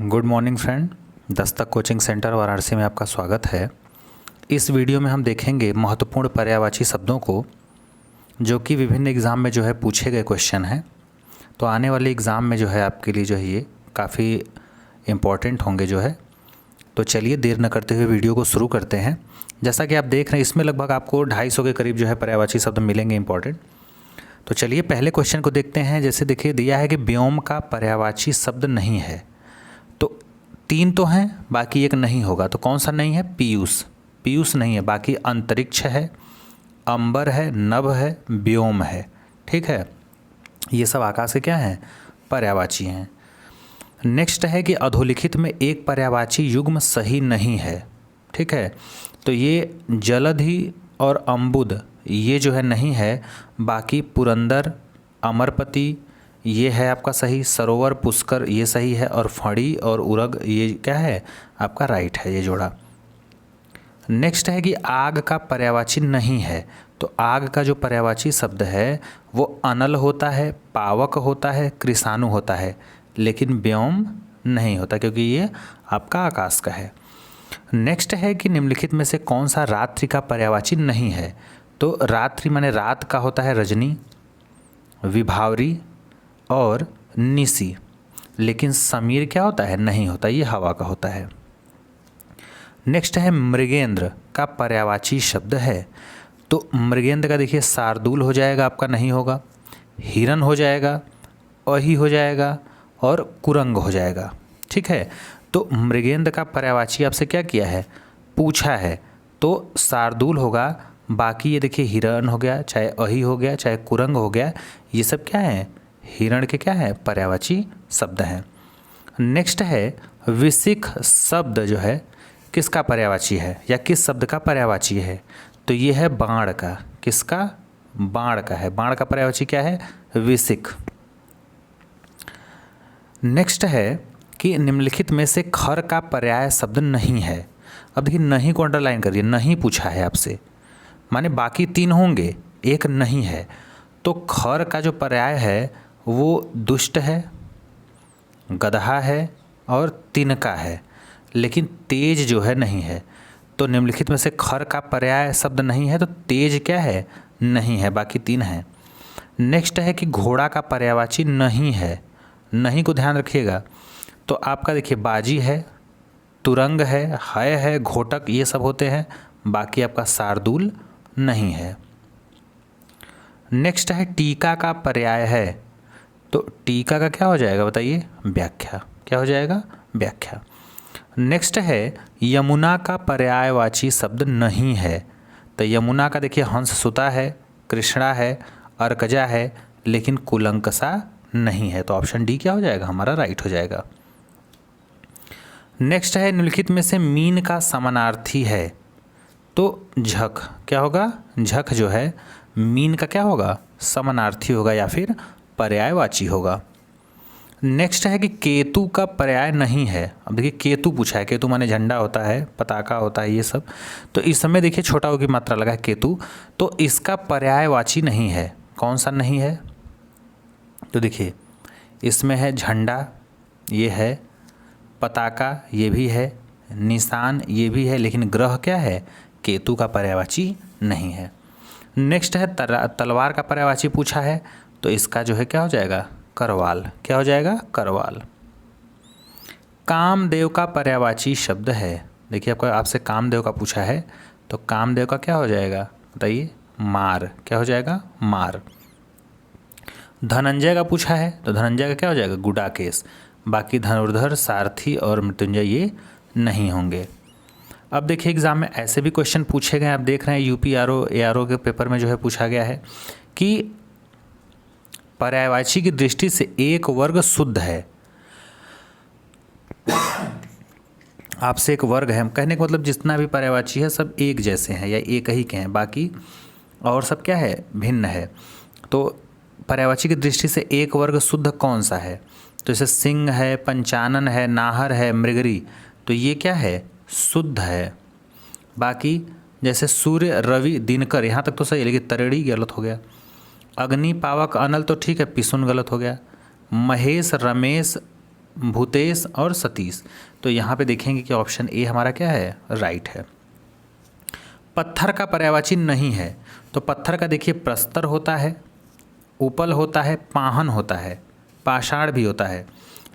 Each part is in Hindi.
Good morning friend. Dastak coaching centre Varanasi में आपका स्वागत है। इस वीडियो में हम देखेंगे महत्वपूर्ण पर्यायवाची शब्दों को जो कि विभिन्न एग्ज़ाम में जो है पूछे गए क्वेश्चन हैं। तो आने वाले एग्ज़ाम में जो है आपके लिए जो है ये काफ़ी इम्पॉर्टेंट होंगे जो है। तो चलिए देर न करते हुए वीडियो को शुरू करते हैं। जैसा कि आप देख रहे हैं इसमें लगभग आपको 250 के करीब जो है पर्यायवाची शब्द मिलेंगे इम्पॉर्टेंट। तो चलिए पहले क्वेश्चन को देखते हैं। जैसे देखिए दिया है कि व्योम का पर्यायवाची शब्द नहीं है। तो 3 तो हैं, बाकी एक नहीं होगा। तो कौन सा नहीं है? पीयूष। पीयूष नहीं है। बाकी अंतरिक्ष है, अंबर है, नभ है, व्योम है। ठीक है, ये सब आकाश के क्या हैं? पर्यायवाची हैं। नेक्स्ट है कि अधोलिखित में एक पर्यायवाची युग्म सही नहीं है। ठीक है, तो ये जलधि और अम्बुद ये जो है नहीं है। बाकी पुरंदर, अमरपति ये है आपका सही, सरोवर, पुष्कर ये सही है, और फड़ी और उरग ये क्या है? आपका राइट है ये जोड़ा। नेक्स्ट है कि आग का पर्यायवाची नहीं है। तो आग का जो पर्यायवाची शब्द है वो अनल होता है, पावक होता है, कृषाणु होता है, लेकिन व्योम नहीं होता क्योंकि ये आपका आकाश का है। नेक्स्ट है कि निम्नलिखित में से कौन सा रात्रि का पर्यायवाची नहीं है। तो रात्रि माने रात का होता है रजनी, विभावरी और निसी, लेकिन समीर क्या होता है? नहीं होता, ये हवा का होता है। नेक्स्ट है मृगेंद्र का पर्यायवाची शब्द है। तो मृगेंद्र का देखिए शार्दूल हो जाएगा, आपका नहीं होगा, हिरन हो जाएगा, अहि हो जाएगा और कुरंग हो जाएगा। ठीक है, तो मृगेंद्र का पर्यायवाची आपसे क्या किया है? पूछा है, तो शार्दूल होगा। बाकी ये देखिए हिरन हो गया, चाहे अहि हो गया, चाहे कुरंग हो गया, ये सब क्या है? हिरण के क्या है? पर्यायवाची शब्द हैं। नेक्स्ट है विशिख शब्द जो है किसका पर्यायवाची है या किस शब्द का पर्यायवाची है? तो ये है बाण का। किसका? बाण का है। बाण का पर्यायवाची क्या है? विशिख। नेक्स्ट है कि निम्नलिखित में से खर का पर्याय शब्द नहीं है। अब देखिए नहीं को अंडरलाइन करिए, नहीं पूछा है आपसे, माने बाकी 3 होंगे, एक नहीं है। तो खर का जो पर्याय है वो दुष्ट है, गधा है और तिनका है, लेकिन तेज जो है नहीं है। तो निम्नलिखित में से खर का पर्याय शब्द नहीं है, तो तेज क्या है? नहीं है, बाकी 3 हैं। नेक्स्ट है कि घोड़ा का पर्यायवाची नहीं है। नहीं को ध्यान रखिएगा। तो आपका देखिए बाजी है, तुरंग है, घोटक ये सब होते हैं। बाकी आपका शार्दूल नहीं है। नेक्स्ट है टीका का पर्याय है। तो टीका का क्या हो जाएगा बताइए? व्याख्या। क्या हो जाएगा? व्याख्या। नेक्स्ट है यमुना का पर्यायवाची शब्द नहीं है। तो यमुना का देखिए हंससुता है, कृष्णा है, अर्कजा है, लेकिन कुलंकसा नहीं है। तो ऑप्शन डी क्या हो जाएगा? हमारा राइट हो जाएगा। नेक्स्ट है निम्नलिखित में से मीन का समानार्थी है। तो झक क्या होगा? झक जो है मीन का क्या होगा? समानार्थी होगा या फिर पर्यायवाची होगा। नेक्स्ट है कि केतु का पर्याय नहीं है। अब देखिए केतु पूछा है, केतु माने झंडा होता है, पताका होता है, ये सब। तो इस समय देखिए छोटा ओ की मात्रा लगा है केतु, तो इसका पर्यायवाची नहीं है। कौन सा नहीं है? तो देखिए इसमें है झंडा, ये है पताका, ये भी है निशान, ये भी है, लेकिन ग्रह क्या है? केतु का पर्यायवाची नहीं है। नेक्स्ट है तलवार का पर्यायवाची पूछा है। तो इसका जो है क्या हो जाएगा? करवाल। क्या हो जाएगा? करवाल। कामदेव का पर्यायवाची शब्द है। देखिए आपसे कामदेव का पूछा है, तो कामदेव का क्या हो जाएगा बताइए? मार। क्या हो जाएगा? मार। धनंजय का पूछा है, तो धनंजय का क्या हो जाएगा? गुडाकेश। बाकी धनुर्धर, सारथी और मृत्युंजय ये नहीं होंगे। अब देखिए एग्जाम में ऐसे भी क्वेश्चन पूछे गए, आप देख रहे हैं यूपी ARO के पेपर में जो है पूछा गया है कि पर्यायवाची की दृष्टि से एक वर्ग शुद्ध है। आपसे एक वर्ग है, कहने का मतलब जितना भी पर्यायवाची है सब एक जैसे हैं या एक ही के हैं, बाकी और सब क्या है? भिन्न है। तो पर्यायवाची की दृष्टि से एक वर्ग शुद्ध कौन सा है? तो जैसे सिंह है, पंचानन है, नाहर है, मृगरी, तो ये क्या है? शुद्ध है। बाकी जैसे सूर्य, रवि, दिनकर, यहाँ तक तो सही है, लेकिन तरेड़ी गलत हो गया। अग्नि, पावक, अनल तो ठीक है, पिसुन गलत हो गया। महेश, रमेश, भूतेश और सतीश। तो यहाँ पे देखेंगे कि ऑप्शन ए हमारा क्या है, राइट है। पत्थर का पर्यायवाची नहीं है, तो पत्थर का देखिए प्रस्तर होता है, उपल होता है, पाहन होता है, पाषाण भी होता है,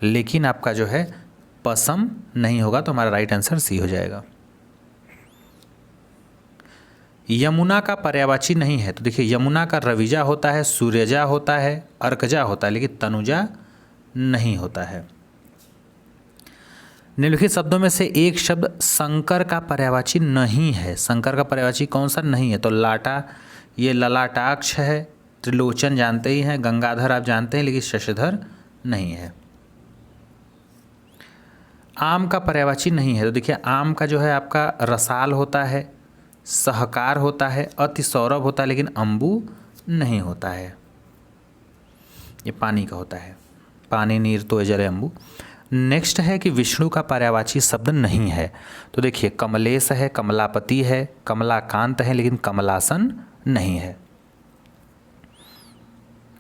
लेकिन आपका जो है पसम नहीं होगा। तो हमारा राइट आंसर सी हो जाएगा। यमुना का पर्यायवाची नहीं है, तो देखिए यमुना का रविजा होता है, सूर्यजा होता है, अर्कजा होता है, लेकिन तनुजा नहीं होता है। निम्नलिखित शब्दों में से एक शब्द शंकर का पर्यायवाची नहीं है। शंकर का पर्यायवाची कौन सा नहीं है, तो लाटा, ये ललाटाक्ष है, त्रिलोचन जानते ही हैं, गंगाधर आप जानते हैं, लेकिन शशधर नहीं है। आम का पर्यायवाची नहीं है, तो देखिए आम का जो है आपका रसाल होता है, सहकार होता है, अति सौरभ होता है, लेकिन अम्बु नहीं होता है। ये पानी का होता है, पानी नीर तो जल अम्बु। नेक्स्ट है कि विष्णु का पर्यायवाची शब्द नहीं है, तो देखिए कमलेश है, कमलापति है, कमलाकांत है, लेकिन कमलासन नहीं है।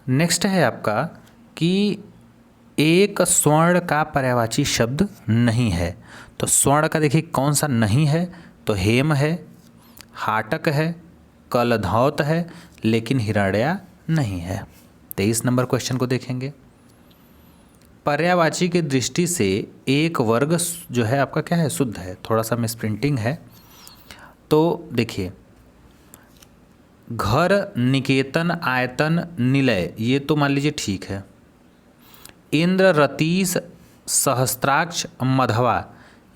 नेक्स्ट है आपका कि एक स्वर्ण का पर्यायवाची शब्द नहीं है, तो स्वर्ण का देखिए कौन सा नहीं है, तो हेम है, हाटक है, कलधौत है, लेकिन हिरण्या नहीं है। 23 नंबर क्वेश्चन को देखेंगे। पर्यायवाची की दृष्टि से एक वर्ग जो है आपका क्या है, शुद्ध है। थोड़ा सा मिसप्रिंटिंग है, तो देखिए घर, निकेतन, आयतन, निलय, ये तो मान लीजिए ठीक है। इंद्र, रतीश, सहस्त्राक्ष, मधवा,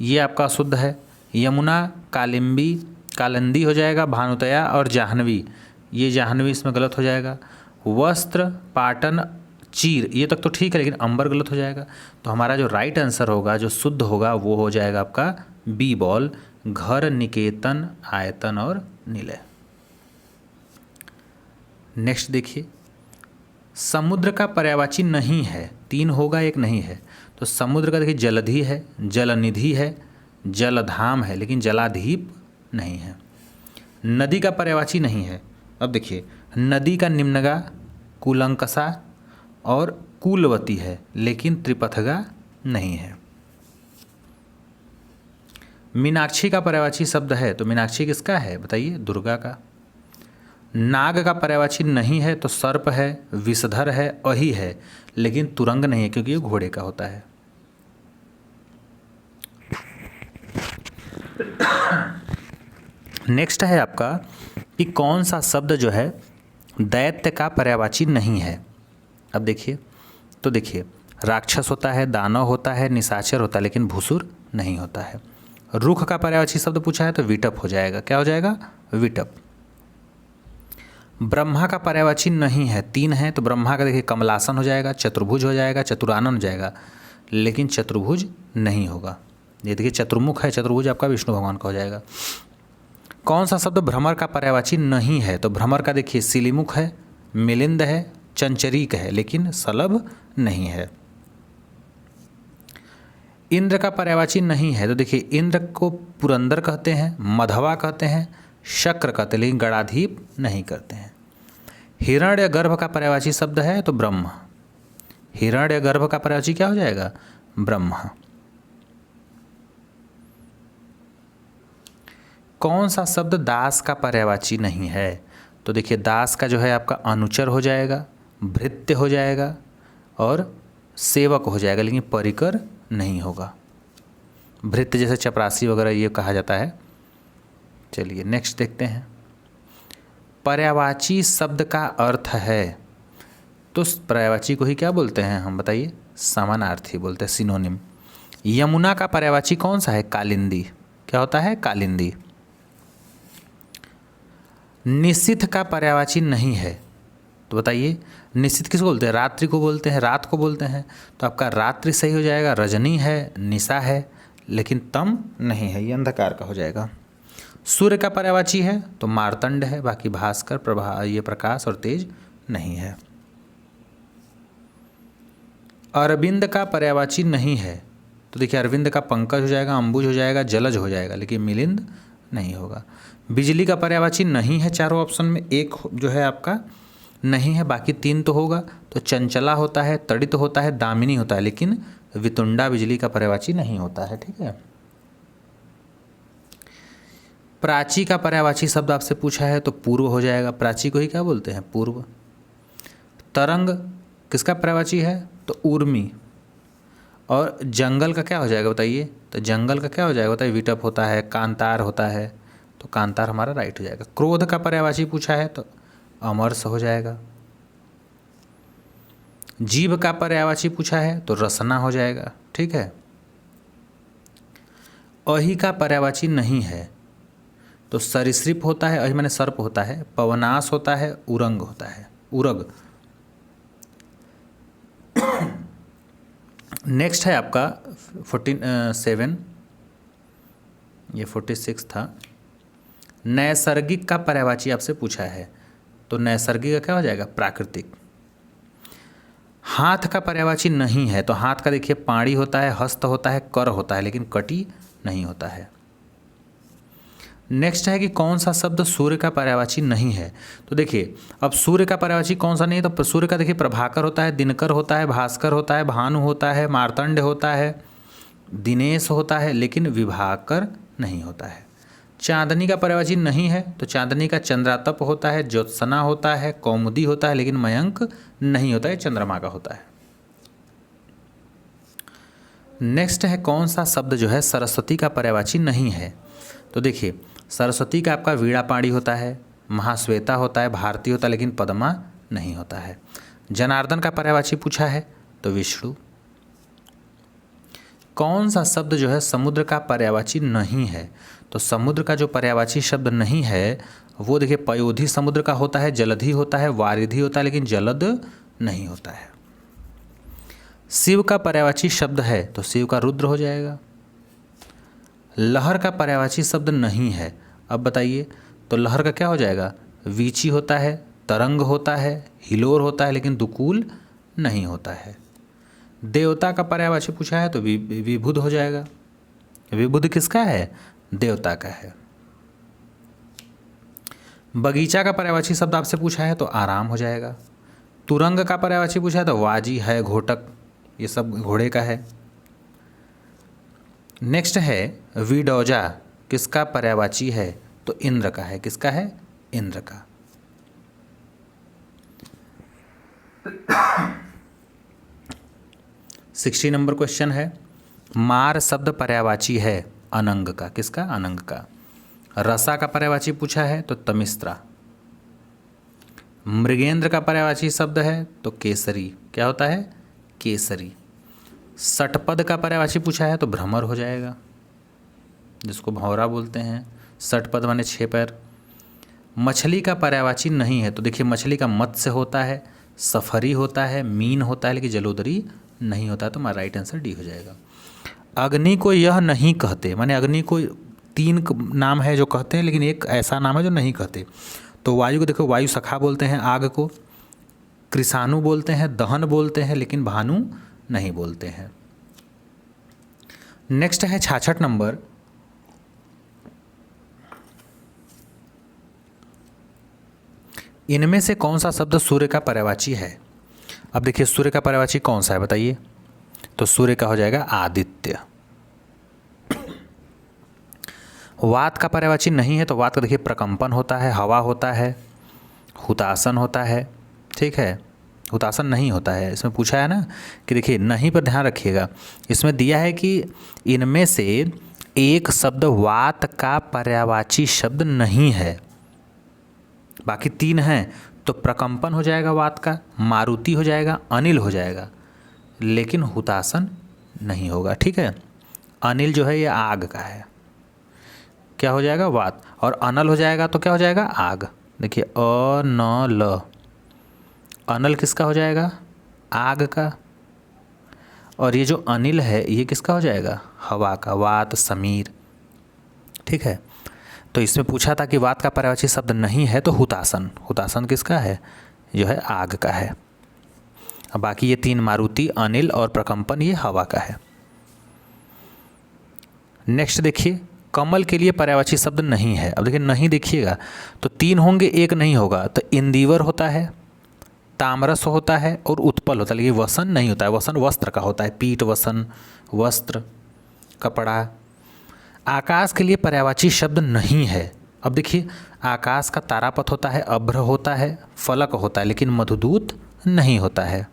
ये आपका शुद्ध है। यमुना, कालिंदी, कालिंदी हो जाएगा, भानुतया और जाह्नवी, ये जाह्नवी इसमें गलत हो जाएगा। वस्त्र, पाटन, चीर, ये तक तो ठीक है, लेकिन अंबर गलत हो जाएगा। तो हमारा जो राइट आंसर होगा, जो शुद्ध होगा, वो हो जाएगा आपका बी बॉल, घर, निकेतन, आयतन और निलय। नेक्स्ट देखिए, समुद्र का पर्यायवाची नहीं है, 3 होगा, 1 नहीं है। तो समुद्र का देखिए जलधि है, जलनिधि है, जलधाम है, लेकिन जलाधीप नहीं है। नदी का पर्यायवाची नहीं है। अब देखिए नदी का निम्नगा, कुलंकसा और कूलवती है, लेकिन त्रिपथगा नहीं है। मीनाक्षी का पर्यायवाची शब्द है, तो मीनाक्षी किसका है बताइए, दुर्गा का। नाग का पर्यायवाची नहीं है, तो सर्प है, विषधर है, अहि है, लेकिन तुरंग नहीं है, क्योंकि ये घोड़े का होता है। नेक्स्ट है आपका कि कौन सा शब्द जो है दैत्य का पर्यायवाची नहीं है। अब देखिए, तो देखिए राक्षस होता है, दानव होता है, निशाचर होता है, लेकिन भूसुर नहीं होता है। रुख का पर्यायवाची शब्द पूछा है, तो विटप हो जाएगा। क्या हो जाएगा, विटप। ब्रह्मा का पर्यायवाची नहीं है, 3 है, तो ब्रह्मा का देखिए कमलासन हो जाएगा, चतुर्भुज हो जाएगा, चतुरानन हो जाएगा, लेकिन चतुर्भुज नहीं होगा। ये देखिए चतुर्मुख है, चतुर्भुज आपका विष्णु भगवान का हो जाएगा। कौन सा शब्द भ्रमर का पर्यायवाची नहीं है, तो भ्रमर का देखिए सिलीमुख है, मिलिंद है, चंचरीक है, लेकिन सलभ नहीं है। इंद्र का पर्यायवाची नहीं है, तो देखिए इंद्र को पुरंदर कहते हैं, मधवा कहते हैं, शक्र कहते हैं, लेकिन गणाधीप नहीं करते हैं। हिरण्य गर्भ का पर्यायवाची शब्द है, तो ब्रह्म। हिरण्य गर्भ का पर्यायवाची क्या हो जाएगा, ब्रह्म। कौन सा शब्द दास का पर्यायवाची नहीं है, तो देखिए दास का जो है आपका अनुचर हो जाएगा, भृत्य हो जाएगा और सेवक हो जाएगा, लेकिन परिकर नहीं होगा। भृत्य जैसे चपरासी वगैरह ये कहा जाता है। चलिए नेक्स्ट देखते हैं। पर्यायवाची शब्द का अर्थ है, तो पर्यायवाची को ही क्या बोलते हैं हम बताइए, समानार्थी बोलते हैं, सिनोनिम। यमुना का पर्यायवाची कौन सा है, कालिंदी। क्या होता है, कालिंदी। निशिथ का पर्यायवाची नहीं है, तो बताइए निशिथ किसको बोलते हैं, रात्रि को बोलते हैं, रात को बोलते हैं, तो आपका रात्रि सही हो जाएगा। रजनी है, निशा है, लेकिन तम नहीं है, ये अंधकार का हो जाएगा। सूर्य का पर्यायवाची है, तो मार्तंड है, बाकी भास्कर, प्रभा, ये प्रकाश और तेज नहीं है। अरविंद का पर्यायवाची नहीं है, तो देखिए अरविंद का पंकज हो जाएगा, अंबुज हो जाएगा, जलज हो जाएगा, लेकिन मिलिंद नहीं होगा। बिजली का पर्यायवाची नहीं है, चारों ऑप्शन में एक जो है आपका नहीं है, बाकी 3 तो होगा। तो चंचला होता है, तड़ित होता है, दामिनी होता है, लेकिन वितुंडा बिजली का पर्यायवाची नहीं होता है। ठीक है। प्राची का पर्यायवाची शब्द आपसे पूछा है तो पूर्व हो जाएगा। प्राची को ही क्या बोलते हैं? पूर्व। तरंग किसका पर्यायवाची है? तो ऊर्मी। और जंगल का क्या हो जाएगा बताइए? तो जंगल का क्या हो जाएगा बताइए? विटप होता है, कांतार होता है, तो कांतार हमारा राइट हो जाएगा। क्रोध का पर्यायवाची पूछा है तो अमरस हो जाएगा। जीभ का पर्यायवाची पूछा है तो रसना हो जाएगा। ठीक है। अहि का पर्यायवाची नहीं है तो सरीसृप होता है, अहि माने सर्प होता है, पवनास होता है, उरंग होता है, उरग। नेक्स्ट है आपका 47, ये 46 था। नैसर्गिक का पर्यायवाची आपसे पूछा है तो नैसर्गिक का क्या हो जाएगा? प्राकृतिक। हाथ का पर्यायवाची नहीं है तो हाथ का देखिए पाणी होता है, हस्त होता है, कर होता है, लेकिन कटी नहीं होता है। नेक्स्ट है कि कौन सा शब्द सूर्य का पर्यायवाची नहीं है। तो देखिए अब सूर्य का पर्यायवाची कौन सा नहीं है, तो सूर्य का देखिए प्रभाकर होता है, दिनकर होता है, भास्कर होता है, भानु होता है, मार्तंड होता है, दिनेश होता है, लेकिन विभाकर नहीं होता है। चांदनी का पर्यायवाची नहीं है तो चांदनी का चंद्रातप होता है, ज्योत्सना होता है, कौमुदी होता है, लेकिन मयंक नहीं होता है, चंद्रमा का होता है। नेक्स्ट है कौन सा शब्द जो है सरस्वती का पर्यायवाची नहीं है। तो देखिए सरस्वती का आपका वीणापाणी होता है, महाश्वेता होता है, भारती होता है, लेकिन पद्मा नहीं होता है। जनार्दन का पर्यायवाची पूछा है तो विष्णु। कौन सा शब्द जो है समुद्र का पर्यायवाची नहीं है। तो समुद्र का जो पर्यायवाची शब्द नहीं है वो देखिए पयोधी समुद्र का होता है, जलधि होता है, वारिधि होता है, लेकिन जलद नहीं होता है। शिव का पर्यायवाची शब्द है तो शिव का रुद्र हो जाएगा। लहर का पर्यायवाची शब्द नहीं है, अब बताइए तो लहर का क्या हो जाएगा? वीची होता है, तरंग होता है, हिलोर होता है, लेकिन दुकूल नहीं होता है। देवता का पर्यायवाची पूछा है तो विबुध हो जाएगा। विबुध किसका है? देवता का है। बगीचा का पर्यायवाची शब्द आपसे पूछा है तो आराम हो जाएगा। तुरंग का पर्यायवाची पूछा है तो वाजी है, घोटक, ये सब घोड़े का है। नेक्स्ट है विडौजा किसका पर्यायवाची है तो इंद्र का है। किसका है? इंद्र का। सिक्सटी नंबर क्वेश्चन है मार शब्द पर्यायवाची है अनंग का। किसका? अनंग का। रसा का पर्यायवाची पूछा है तो तमिस्त्रा। मृगेंद्र का पर्यायवाची शब्द है तो केसरी। क्या होता है? केसरी। षटपद का पर्यायवाची पूछा है तो भ्रमर हो जाएगा, जिसको भंवरा बोलते हैं। षटपद माने 6 पैर। मछली का पर्यायवाची नहीं है तो देखिए मछली का मत्स्य होता है, सफरी होता है, मीन होता है, लेकिन जलोदरी नहीं होता है, तो हमारा राइट आंसर डी हो जाएगा। अग्नि को यह नहीं कहते, माने अग्नि को 3 नाम है जो कहते हैं, लेकिन एक ऐसा नाम है जो नहीं कहते। तो वायु को देखो वायु सखा बोलते हैं, आग को कृषाणु बोलते हैं, दहन बोलते हैं, लेकिन भानु नहीं बोलते हैं। नेक्स्ट है 66 नंबर। इनमें से कौन सा शब्द सूर्य का पर्यायवाची है। अब देखिए सूर्य का पर्यायवाची कौन सा है बताइए, तो सूर्य का हो जाएगा आदित्य। वात का पर्यायवाची नहीं है तो वात का देखिए प्रकंपन होता है, हवा होता है, हुतासन होता है। ठीक है, हुतासन नहीं होता है। इसमें पूछा है ना कि देखिए नहीं पर ध्यान रखिएगा, इसमें दिया है कि इनमें से एक शब्द वात का पर्यायवाची शब्द नहीं है, बाकी 3 हैं। तो प्रकंपन हो जाएगा वात का, मारुति हो जाएगा, अनिल हो जाएगा, लेकिन हुतासन नहीं होगा। ठीक है, अनिल जो है ये आग का है, क्या हो जाएगा? वात। और अनल हो जाएगा तो क्या हो जाएगा? आग। देखिए अनल, अनल किसका हो जाएगा? आग का। और ये जो अनिल है ये किसका हो जाएगा? हवा का, वात समीर। ठीक है, तो इसमें पूछा था कि वात का पर्यायवाची शब्द नहीं है तो हुतासन, हुतासन किसका है? जो है आग का है। अब बाकी ये 3 मारुति, अनिल और प्रकंपन ये हवा का है। नेक्स्ट देखिए कमल के लिए पर्यायवाची शब्द नहीं है। अब देखिए नहीं देखिएगा तो 3 होंगे, एक नहीं होगा। तो इंदिवर होता है, ताम्रस होता है और उत्पल होता है, लेकिन वसन नहीं होता है। वसन वस्त्र का होता है, पीठ वसन, वस्त्र, कपड़ा। आकाश के लिए पर्यायवाची शब्द नहीं है। अब देखिए, आकाश का तारापथ होता है, अभ्र होता है, फलक होता है, लेकिन मधुदूत नहीं होता है।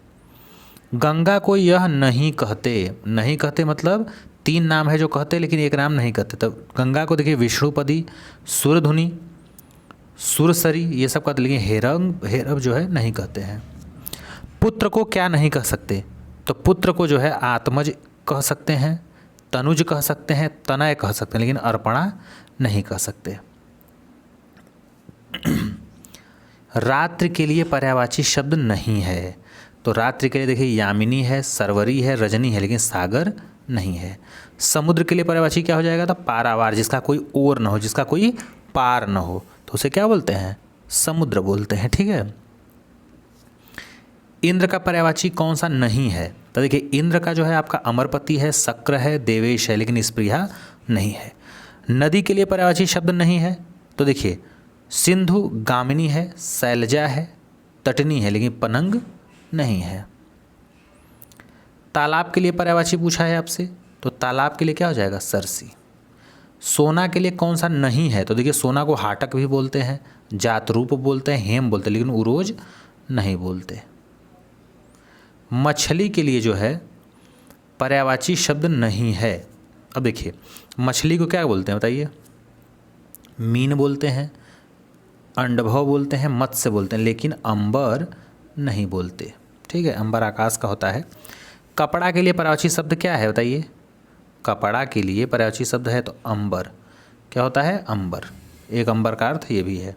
गंगा को यह नहीं कहते। नहीं कहते मतलब 3 नाम है जो कहते, लेकिन एक नाम नहीं कहते। तब गंगा को देखिए विष्णुपदी, सुरधुनी, सुरसरी, ये सब कहते, लेकिन हेरब जो है नहीं कहते हैं। पुत्र को क्या नहीं कह सकते? तो पुत्र को जो है आत्मज कह सकते हैं, तनुज कह सकते हैं, तनय कह सकते हैं, लेकिन अर्पणा नहीं कह सकते। रात्रि के लिए पर्यायवाची शब्द नहीं है। तो रात्रि के लिए देखिए यामिनी है, सरवरी है, रजनी है, लेकिन सागर नहीं है। समुद्र के लिए पर्यायवाची क्या हो जाएगा? तो पारावार, जिसका कोई ओर न हो, जिसका कोई पार न हो, तो उसे क्या बोलते हैं? समुद्र बोलते हैं। ठीक है। इंद्र का पर्यायवाची कौन सा नहीं है? तो देखिए, इंद्र का जो है आपका अमरपति है, शक्र है, देवेश है, लेकिन स्पृहा नहीं है। नदी के लिए पर्यायवाची शब्द नहीं है। तो देखिए, सिंधु गामिनी है, शैलजा है, तटनी है, लेकिन पनंग नहीं है। तालाब के लिए पर्यायवाची पूछा है आपसे, तो तालाब के लिए क्या हो जाएगा? सरसी। सोना के लिए कौन सा नहीं है? तो देखिए, सोना को हाटक भी बोलते हैं, जातरूप बोलते हैं, हेम बोलते हैं, लेकिन उरोज नहीं बोलते। मछली के लिए जो है पर्यायवाची शब्द नहीं है। अब देखिए, मछली को क्या बोलते हैं बताइए? मीन बोलते हैं, अंडभव बोलते हैं, मत्स्य बोलते हैं, लेकिन अंबर नहीं बोलते। ठीक है, अंबर आकाश का होता है। कपड़ा के लिए पर्यायवाची शब्द क्या है बताइए? कपड़ा के लिए पर्यायवाची शब्द है तो अंबर। क्या होता है? अंबर। एक अंबर का अर्थ ये भी है।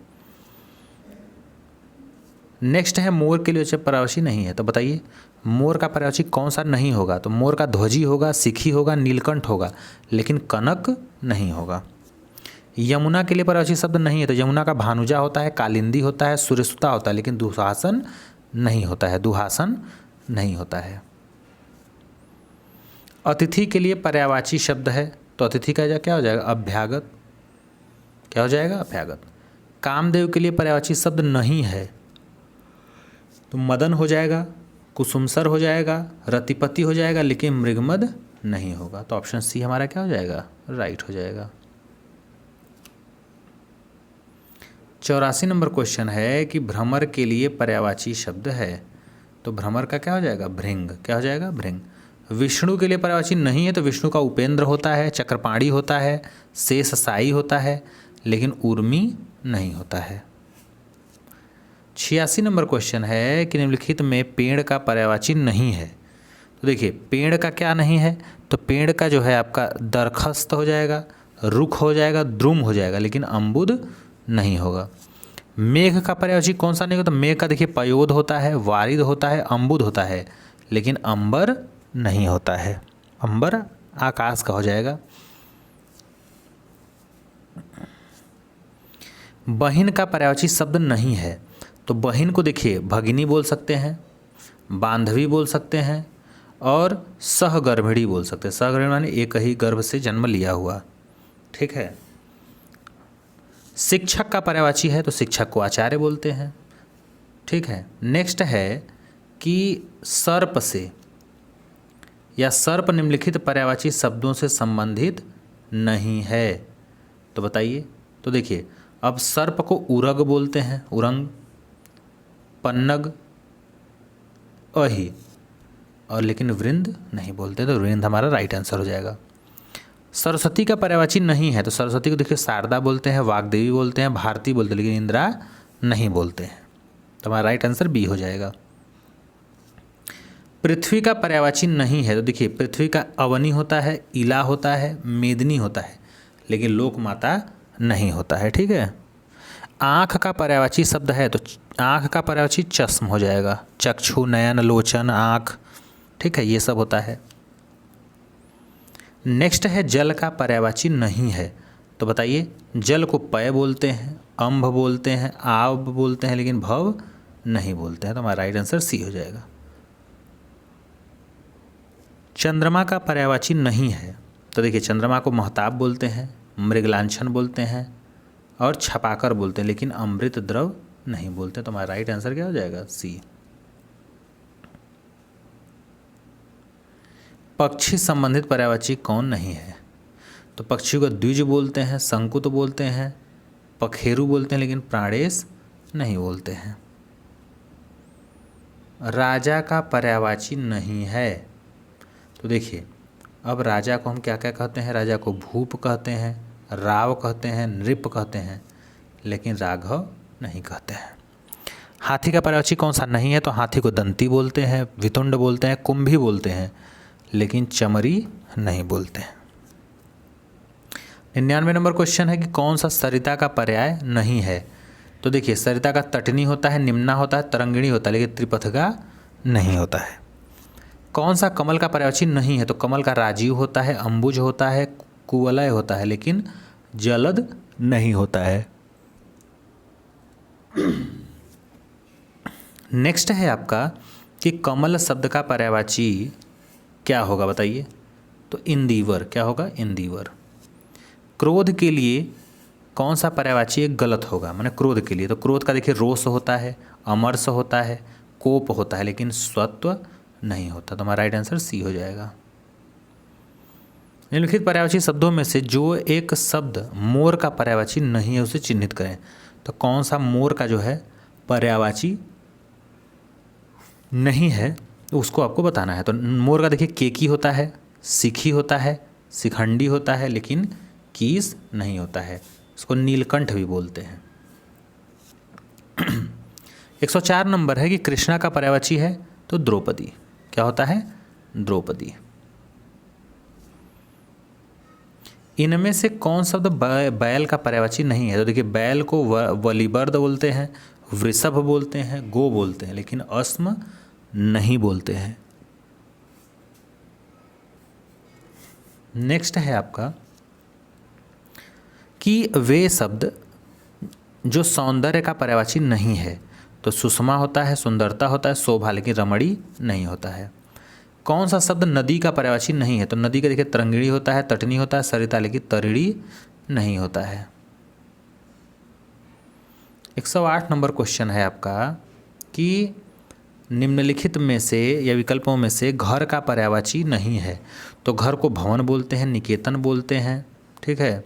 नेक्स्ट है मोर के लिए पर्यायवाची नहीं है। तो बताइए, मोर का पर्यायवाची कौन सा नहीं होगा? तो मोर का ध्वजी होगा, सिखी होगा, नीलकंठ होगा, लेकिन कनक नहीं होगा। यमुना के लिए पर्यायवाची शब्द नहीं है। तो यमुना का भानुजा होता है, कालिंदी होता है, सूर्यसुता होता है, लेकिन दुहासन नहीं होता है। दुहासन नहीं होता है। अतिथि के लिए पर्यायवाची शब्द है। तो अतिथि का क्या हो जाएगा? अभ्यागत। क्या हो जाएगा? अभ्यागत। कामदेव के लिए पर्यायवाची शब्द नहीं है। तो मदन हो जाएगा, कुसुमसर हो जाएगा, रतिपति हो जाएगा, लेकिन मृगमद नहीं होगा। तो ऑप्शन सी हमारा क्या हो जाएगा? राइट हो जाएगा। 84 नंबर क्वेश्चन है कि भ्रमर के लिए पर्यायवाची शब्द है। तो भ्रमर का क्या हो जाएगा? भृंग। क्या हो जाएगा? भृंग। विष्णु के लिए पर्यायवाची नहीं है। तो विष्णु का उपेंद्र होता है, चक्रपाणी होता है, शेष साई होता है, लेकिन उर्मी नहीं होता है। 86 नंबर क्वेश्चन है कि निम्नलिखित में पेड़ का पर्यायवाची नहीं है। तो देखिए, पेड़ का क्या नहीं है? तो पेड़ का जो है आपका दरखस्त हो जाएगा, रुख हो जाएगा, द्रुम हो जाएगा, लेकिन अम्बुद नहीं होगा। मेघ का पर्यायवाची कौन सा नहीं होगा? तो मेघ का देखिए पयोद होता है, वारिद होता है, अम्बुद होता है, लेकिन अंबर नहीं होता है। अंबर आकाश का हो जाएगा। बहिन का पर्यायवाची शब्द नहीं है। तो बहिन को देखिए भगिनी बोल सकते हैं, बांधवी बोल सकते हैं, और सहगर्भिणी बोल सकते हैं। सहगर्भिणी माने एक ही गर्भ से जन्म लिया हुआ। ठीक है। शिक्षक का पर्यायवाची है। तो शिक्षक को आचार्य बोलते हैं। ठीक है। नेक्स्ट है कि सर्प से या सर्प निम्नलिखित पर्यायवाची शब्दों से संबंधित नहीं है। तो बताइए। तो देखिए, अब सर्प को उरग बोलते हैं, उरंग, पन्नग, अहि, और लेकिन वृंद नहीं बोलते। तो वृंद हमारा राइट आंसर हो जाएगा। सरस्वती का पर्यायवाची नहीं है। तो सरस्वती को देखिए शारदा बोलते हैं, वाग्देवी बोलते हैं, भारती बोलते हैं, लेकिन इंदिरा नहीं बोलते हैं। तो हमारा राइट आंसर बी हो जाएगा। पृथ्वी का पर्यायवाची नहीं है। तो देखिए, पृथ्वी का अवनी होता है, इला होता है, मेदिनी होता है, लेकिन लोक माता नहीं होता है। ठीक है। आँख का पर्यायवाची शब्द है। तो आँख का पर्यायवाची चश्म हो जाएगा, चक्षु, नयन, लोचन, आँख। ठीक है, ये सब होता है। नेक्स्ट है जल का पर्यायवाची नहीं है। तो बताइए, जल को पय बोलते हैं, अम्भ बोलते हैं, आव बोलते हैं, लेकिन भव नहीं बोलते हैं। तो हमारा राइट आंसर सी हो जाएगा। चंद्रमा का पर्यायवाची नहीं है। तो देखिए, चंद्रमा को महताब बोलते हैं, मृगलांछन बोलते हैं, और छपाकर बोलते हैं, लेकिन अमृत द्रव नहीं बोलते। तो हमारा राइट आंसर क्या हो जाएगा? सी। पक्षी संबंधित पर्यायवाची कौन नहीं है? तो पक्षियों को द्विज बोलते हैं, शंकुत बोलते हैं, पखेरु बोलते हैं, लेकिन प्राणेश नहीं बोलते हैं। राजा का पर्यायवाची नहीं है। तो देखिए, अब राजा को हम क्या क्या कहते हैं? राजा को भूप कहते हैं, राव कहते हैं, नृप कहते हैं, लेकिन राघव नहीं कहते हैं। हाथी का पर्यायवाची कौन सा नहीं है? तो हाथी को दंती बोलते हैं, वितुंड बोलते हैं, कुंभी बोलते हैं, लेकिन चमरी नहीं बोलते हैं। 99 नंबर क्वेश्चन है कि कौन सा सरिता का पर्याय नहीं है? तो देखिए, सरिता का तटनी होता है, निम्ना होता है, तरंगिणी होता है, लेकिन त्रिपथगा नहीं होता है। कौन सा कमल का पर्यायवाची नहीं है? तो कमल का राजीव होता है, अंबुज होता है, कुवलय होता है, लेकिन जलद नहीं होता है। नेक्स्ट है आपका कि कमल शब्द का पर्यायवाची क्या होगा, बताइए। तो इंदिवर। क्या होगा? इंदिवर। क्रोध के लिए कौन सा पर्यायवाची एक गलत होगा? माने क्रोध के लिए, तो क्रोध का देखिए रोष होता है, अमर्ष होता है, कोप होता है, लेकिन स्वत्व नहीं होता। तो हमारा राइट आंसर सी हो जाएगा। निम्नलिखित पर्यायवाची शब्दों में से जो एक शब्द मोर का पर्यायवाची नहीं है उसे चिन्हित करें। तो कौन सा मोर का जो है पर्यायवाची नहीं है, तो उसको आपको बताना है। तो मोर का देखिए केकी होता है, सिखी होता है, शिखंडी होता है, लेकिन कीस नहीं होता है। उसको नीलकंठ भी बोलते हैं। 104 नंबर है कि कृष्णा का पर्यायवाची है तो द्रौपदी। क्या होता है? द्रौपदी। इनमें से कौन शब्द बैल का पर्यायवाची नहीं है? तो देखिए, बैल को वलिबर्द बोलते हैं, वृषभ बोलते हैं, गो बोलते हैं, लेकिन अस्म नहीं बोलते हैं। नेक्स्ट है आपका कि वे शब्द जो सौंदर्य का पर्यायवाची नहीं है। तो सुषमा होता है, सुंदरता होता है, शोभा, लेकिन रमणी नहीं होता है। कौन सा शब्द नदी का पर्यायवाची नहीं है? तो नदी का देखिए तरंगिणी होता है, तटनी होता है, सरिता, लेकिन तरिणी नहीं होता है। 108 नंबर क्वेश्चन है आपका कि निम्नलिखित में से या विकल्पों में से घर का पर्यायवाची नहीं है। तो घर को भवन बोलते हैं, निकेतन बोलते हैं, ठीक है,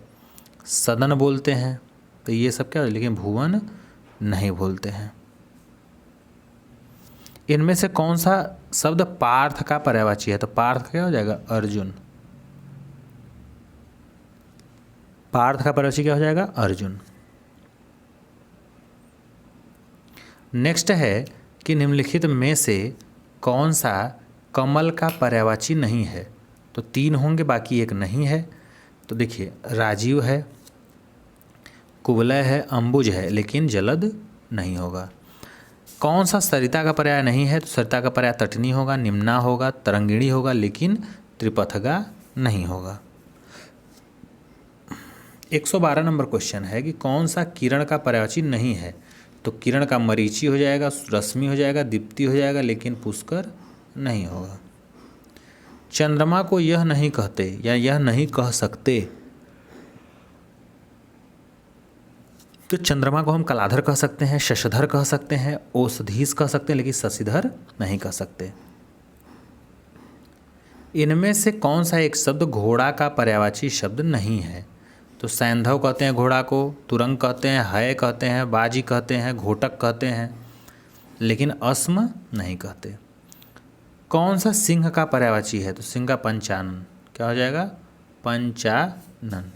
सदन बोलते हैं, तो ये सब क्या है, लेकिन भुवन नहीं बोलते हैं। इनमें से कौन सा शब्द पार्थ का पर्यायवाची है? तो पार्थ क्या हो जाएगा? अर्जुन। पार्थ का पर्यायवाची क्या हो जाएगा? अर्जुन। नेक्स्ट है कि निम्नलिखित में से कौन सा कमल का पर्यायवाची नहीं है? तो 3 होंगे, बाकी एक नहीं है। तो देखिए, राजीव है, कुवलय है, अंबुज है, लेकिन जलद नहीं होगा। कौन सा सरिता का पर्याय नहीं है? तो सरिता का पर्याय तटनी होगा, निम्ना होगा, तरंगिणी होगा, लेकिन त्रिपथगा नहीं होगा। 112 नंबर क्वेश्चन है कि कौन सा किरण का पर्यायवाची नहीं है? तो किरण का मरीचि हो जाएगा, रश्मि हो जाएगा, दीप्ति हो जाएगा, लेकिन पुष्कर नहीं होगा। चंद्रमा को यह नहीं कहते या यह नहीं कह सकते। तो चंद्रमा को हम कलाधर कह सकते हैं, शशधर कह सकते हैं, औषधीश कह सकते हैं, लेकिन शशिधर नहीं कह सकते। इनमें से कौन सा एक शब्द घोड़ा का पर्यायवाची शब्द नहीं है? तो सैंधव कहते हैं घोड़ा को, तुरंग कहते हैं, हय कहते हैं, बाजी कहते हैं, घोटक कहते हैं, लेकिन अस्म नहीं कहते। कौन सा सिंह का पर्यायवाची है? तो सिंह का पंचानन। क्या हो जाएगा? पंचानन।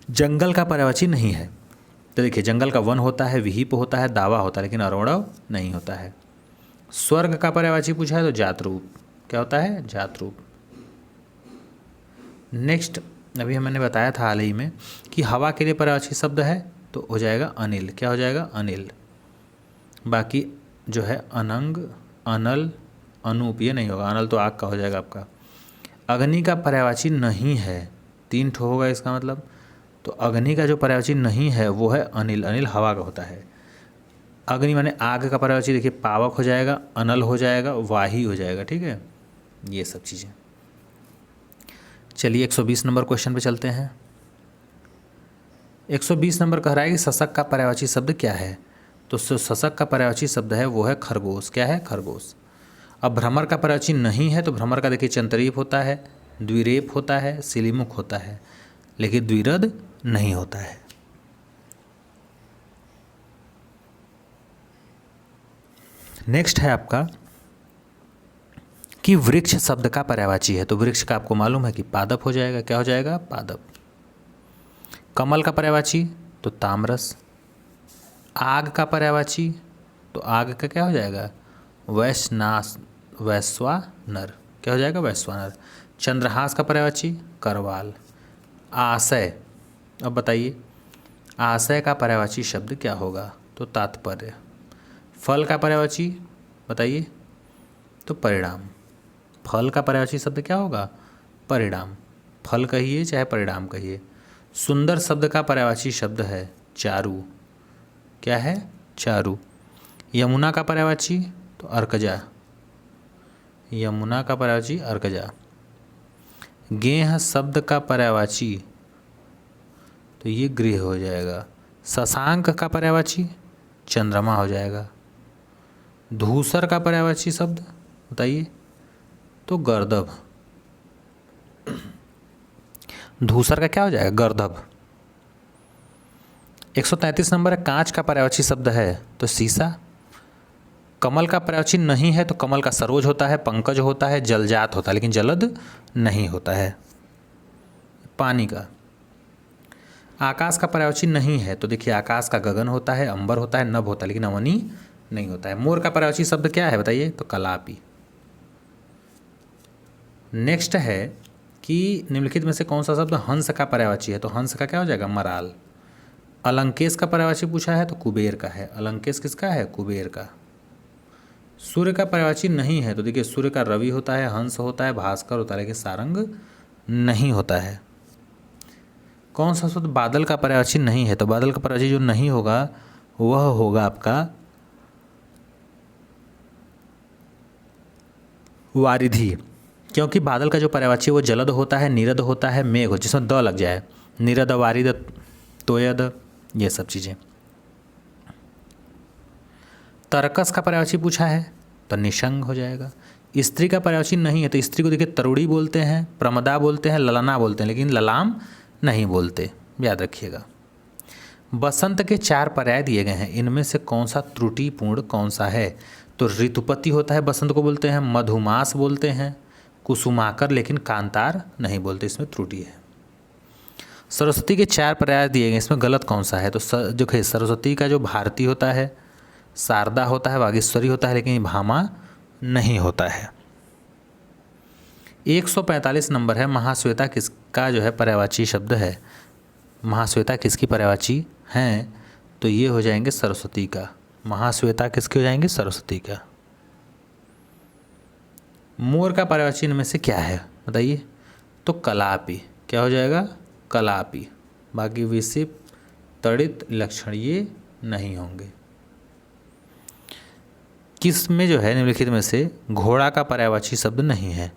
जंगल का पर्यायवाची नहीं है। तो देखिए, जंगल का वन होता है, विहिप होता है, दावा होता है, लेकिन अरोड़व नहीं होता है। स्वर्ग का पर्यायवाची पूछा है तो जातरूप। क्या होता है? जातरूप। नेक्स्ट, अभी मैंने बताया था हाल ही में कि हवा के लिए पर्यायवाची शब्द है तो हो जाएगा अनिल। क्या हो जाएगा? अनिल। बाकी जो है अनंग, अनल, अनूप, ये नहीं होगा। अनल तो आग का हो जाएगा आपका। अग्नि का पर्यायवाची नहीं है, 3 ठो होगा इसका मतलब। तो अग्नि का जो पर्यायवाची नहीं है वो है अनिल। अनिल हवा का होता है। अग्नि माने आग का पर्यायवाची देखिए पावक हो जाएगा, अनल हो जाएगा, वाही हो जाएगा, ठीक है, ये सब चीज़ें। चलिए 120 नंबर क्वेश्चन पे चलते हैं। 120 नंबर कह रहा है कि शशक का पर्यायवाची शब्द क्या है? तो शशक का पर्यायवाची शब्द है वो है खरगोश। क्या है? खरगोश। अब भ्रमर का पर्यायवाची नहीं है तो भ्रमर का देखिए चंतरीप होता है, द्विरेप होता है, सिलीमुख होता है, लेकिन द्विरद नहीं होता है। नेक्स्ट है आपका कि वृक्ष शब्द का पर्यायवाची है, तो वृक्ष का आपको मालूम है कि पादप हो जाएगा। क्या हो जाएगा? पादप। कमल का पर्यायवाची तो तामरस। आग का पर्यायवाची तो आग का क्या हो जाएगा? वैश्वानर। क्या हो जाएगा? वैश्वानर। चंद्रहास का पर्यायवाची करवाल। आशय, अब बताइए आशय का पर्यायवाची शब्द क्या होगा? तो तात्पर्य। फल का पर्यायवाची बताइए, तो परिणाम। फल का पर्यायवाची शब्द क्या होगा? परिणाम। फल कहिए चाहे परिणाम कहिए। सुंदर शब्द का पर्यायवाची शब्द है चारु। क्या है? चारु। यमुना का पर्यायवाची तो अर्कजा। यमुना का पर्यायवाची अर्कजा। गेह शब्द का पर्यायवाची तो ये गृह हो जाएगा। शशांक का पर्यायवाची चंद्रमा हो जाएगा। धूसर का पर्यायवाची शब्द बताइए, तो गर्दभ। धूसर का क्या हो जाएगा? गर्दभ। 133 नंबर है, कांच का पर्यायवाची शब्द है तो शीशा। कमल का पर्यायवाची नहीं है तो कमल का सरोज होता है, पंकज होता है, जलजात होता है, लेकिन जलद नहीं होता है। पानी का। आकाश का पर्यायवाची नहीं है तो देखिए आकाश का गगन होता है, अंबर होता है, नभ होता है, लेकिन अवनी नहीं होता है। मोर का पर्यायवाची शब्द क्या है बताइए, तो कलापी। नेक्स्ट है कि निम्नलिखित में से कौन सा शब्द हंस का पर्यायवाची है, तो हंस का क्या हो जाएगा? मराल। अलंकेश का पर्यायवाची पूछा है तो कुबेर का है। अलंकेश किसका है? कुबेर का। सूर्य का पर्यायवाची नहीं है तो देखिए सूर्य का रवि होता है, हंस होता है, भास्कर होता है, लेकिन सारंग नहीं होता है। कौन सा शब्द बादल का पर्यायवाची नहीं है, तो बादल का पर्यायवाची जो नहीं होगा वह होगा आपका वारिधि, क्योंकि बादल का जो पर्यायवाची वो जलद होता है, नीरद होता है, मेघ हो जिसमें द लग जाए, नीरद, वारिद, तोयद, ये सब चीज़ें। तरकस का पर्यायवाची पूछा है तो निशंग हो जाएगा। स्त्री का पर्यायवाची नहीं है तो स्त्री को देखिए तरुड़ी बोलते हैं, प्रमदा बोलते हैं, ललना बोलते हैं, लेकिन ललाम नहीं बोलते, याद रखिएगा। बसंत के 4 पर्याय दिए गए हैं, इनमें से कौन सा त्रुटिपूर्ण कौन सा है, तो ऋतुपति होता है, बसंत को बोलते हैं, मधुमास बोलते हैं, कुसुमाकर, लेकिन कांतार नहीं बोलते, इसमें त्रुटि है। सरस्वती के 4 पर्याय दिए गए, इसमें गलत कौन सा है, तो जो है सरस्वती का जो भारती होता है, शारदा होता है, वागीश्वरी होता है, लेकिन भामा नहीं होता है। 145 नंबर है, महाश्वेता किसका जो है पर्यायवाची शब्द है। महाश्वेता किसकी पर्यायवाची हैं, तो ये हो जाएंगे सरस्वती का। महाश्वेता किसके हो जाएंगे? सरस्वती का। मोर का पर्यायवाची इनमें से क्या है बताइए, तो कलापी। क्या हो जाएगा? कलापी। बाकी विषिप, तड़ित, लक्षण ये नहीं होंगे। किस में जो है निम्नलिखित में से घोड़ा का पर्यायवाची शब्द नहीं है?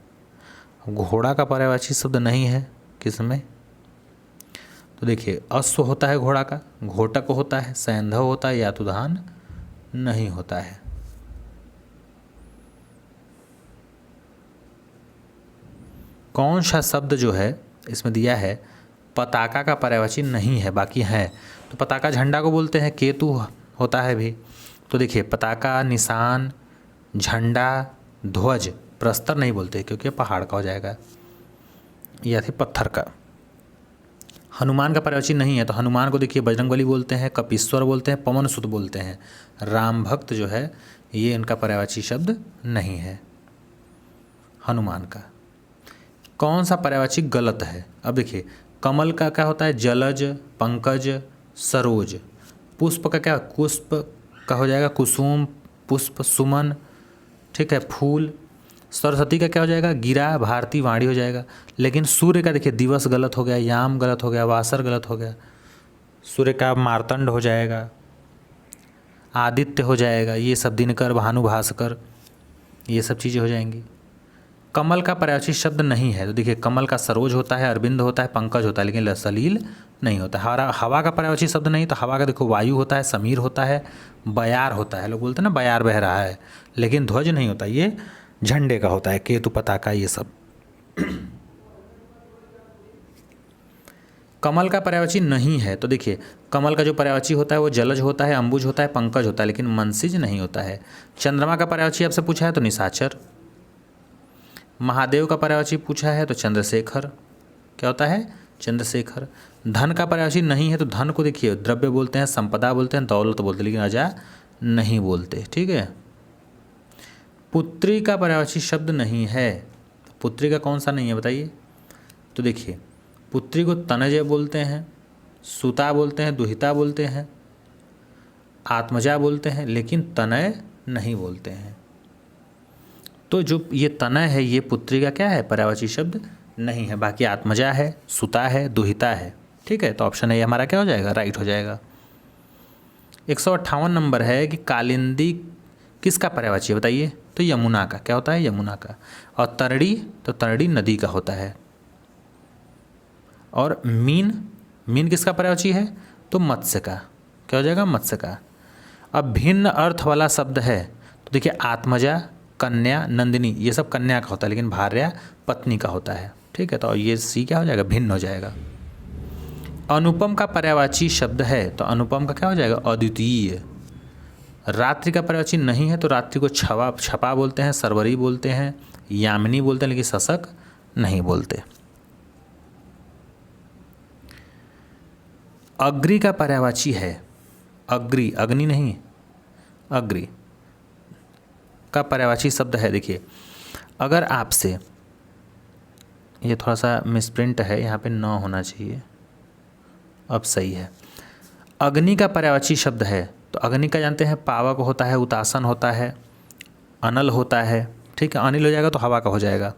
घोड़ा का पर्यायवाची शब्द नहीं है किसमें, तो देखिए अश्व होता है घोड़ा का, घोटक होता है, सैंधव होता है, यातुधान नहीं होता है। कौन सा शब्द जो है इसमें दिया है पताका का पर्यायवाची नहीं है, बाकी है, तो पताका झंडा को बोलते हैं, केतु होता है भी, तो देखिए पताका, निशान, झंडा, ध्वज, प्रस्तर नहीं बोलते क्योंकि पहाड़ का हो जाएगा, या फिर पत्थर का। हनुमान का पर्यायवाची नहीं है तो हनुमान को देखिए बजरंगबली बोलते हैं, कपीश्वर बोलते हैं, पवन सुत बोलते हैं। राम भक्त जो है ये इनका पर्यायवाची शब्द नहीं है हनुमान का। कौन सा पर्यायवाची गलत है, अब देखिए कमल का क्या होता है? जलज, पंकज, सरोज। पुष्प का क्या? पुष्प का हो जाएगा कुसुम, पुष्प, सुमन, ठीक है, फूल। सरस्वती का क्या हो जाएगा? गिरा, भारती, वाणी हो जाएगा। लेकिन सूर्य का देखिए दिवस गलत हो गया, याम गलत हो गया, वासर गलत हो गया, सूर्य का मार्तंड हो जाएगा, आदित्य हो जाएगा, ये सब दिनकर, भानु, भास्कर, ये सब चीज़ें हो जाएंगी। कमल का पर्यायवाची शब्द नहीं है, तो देखिए कमल का सरोज होता है, अरविंद होता है, पंकज होता है, लेकिन सलील नहीं होता। हवा का पर्यायवाची शब्द नहीं, तो हवा का देखो वायु होता है, समीर होता है, बयार होता है, लोग बोलते हैं ना बयार बह रहा है, लेकिन ध्वज नहीं होता, ये झंडे का होता है, केतु पताका ये सब। कमल का पर्यायवाची नहीं है, तो देखिए कमल का जो पर्यायवाची होता है वो जलज होता है, अंबुज होता है, पंकज होता है, लेकिन मनसिज नहीं होता है। चंद्रमा का पर्यायवाची आपसे पूछा है तो निशाचर। महादेव का पर्यायवाची पूछा है तो चंद्रशेखर, क्या होता है चंद्रशेखर। धन का पर्यायवाची नहीं है, तो धन को देखिए द्रव्य बोलते हैं, संपदा बोलते हैं, दौलत बोलते हैं, लेकिन अजा नहीं बोलते, ठीक है। पुत्री का पर्यायवाची शब्द नहीं है, पुत्री का कौन सा नहीं है बताइए, तो देखिए पुत्री को तनजय बोलते हैं, सुता बोलते हैं, दुहिता बोलते हैं, आत्मजा बोलते हैं, लेकिन तनय नहीं बोलते हैं। तो जो ये तनय है ये पुत्री का क्या है पर्यायवाची शब्द नहीं है, बाकी आत्मजा है, सुता है, दुहिता है, ठीक है। तो ऑप्शन ए हमारा क्या हो जाएगा, राइट हो जाएगा। 158 नंबर है कि कालिंदी किसका पर्यायवाची है बताइए, तो यमुना का, क्या होता है यमुना का। और तरड़ी, तो तरड़ी नदी का होता है। और मीन, मीन किसका पर्यायवाची है, तो मत्स्य का, क्या हो जाएगा मत्स्य का। अब भिन्न अर्थ वाला शब्द है, तो देखिए आत्मजा, कन्या, नंदिनी, ये सब कन्या का होता है, लेकिन भार्या पत्नी का होता है, ठीक है। तो ये सी क्या हो जाएगा, भिन्न हो जाएगा। अनुपम का पर्यायवाची शब्द है, तो अनुपम का क्या हो जाएगा, अद्वितीय। रात्रि का पर्यायवाची नहीं है, तो रात्रि को छपा बोलते हैं, सरवरी बोलते हैं, यामिनी बोलते हैं, लेकिन शशक नहीं बोलते। अग्रि का पर्यायवाची है, अग्रि, अग्नि नहीं, अग्रि का पर्यायवाची शब्द है। देखिए अगर आपसे, ये थोड़ा सा मिसप्रिंट है, यहाँ पे 9 होना चाहिए, अब सही है। अग्नि का पर्यायवाची शब्द है, तो अग्नि का जानते हैं पावक होता है, उतासन होता है, अनल होता है, ठीक है। अनिल हो जाएगा तो हवा का हो जाएगा।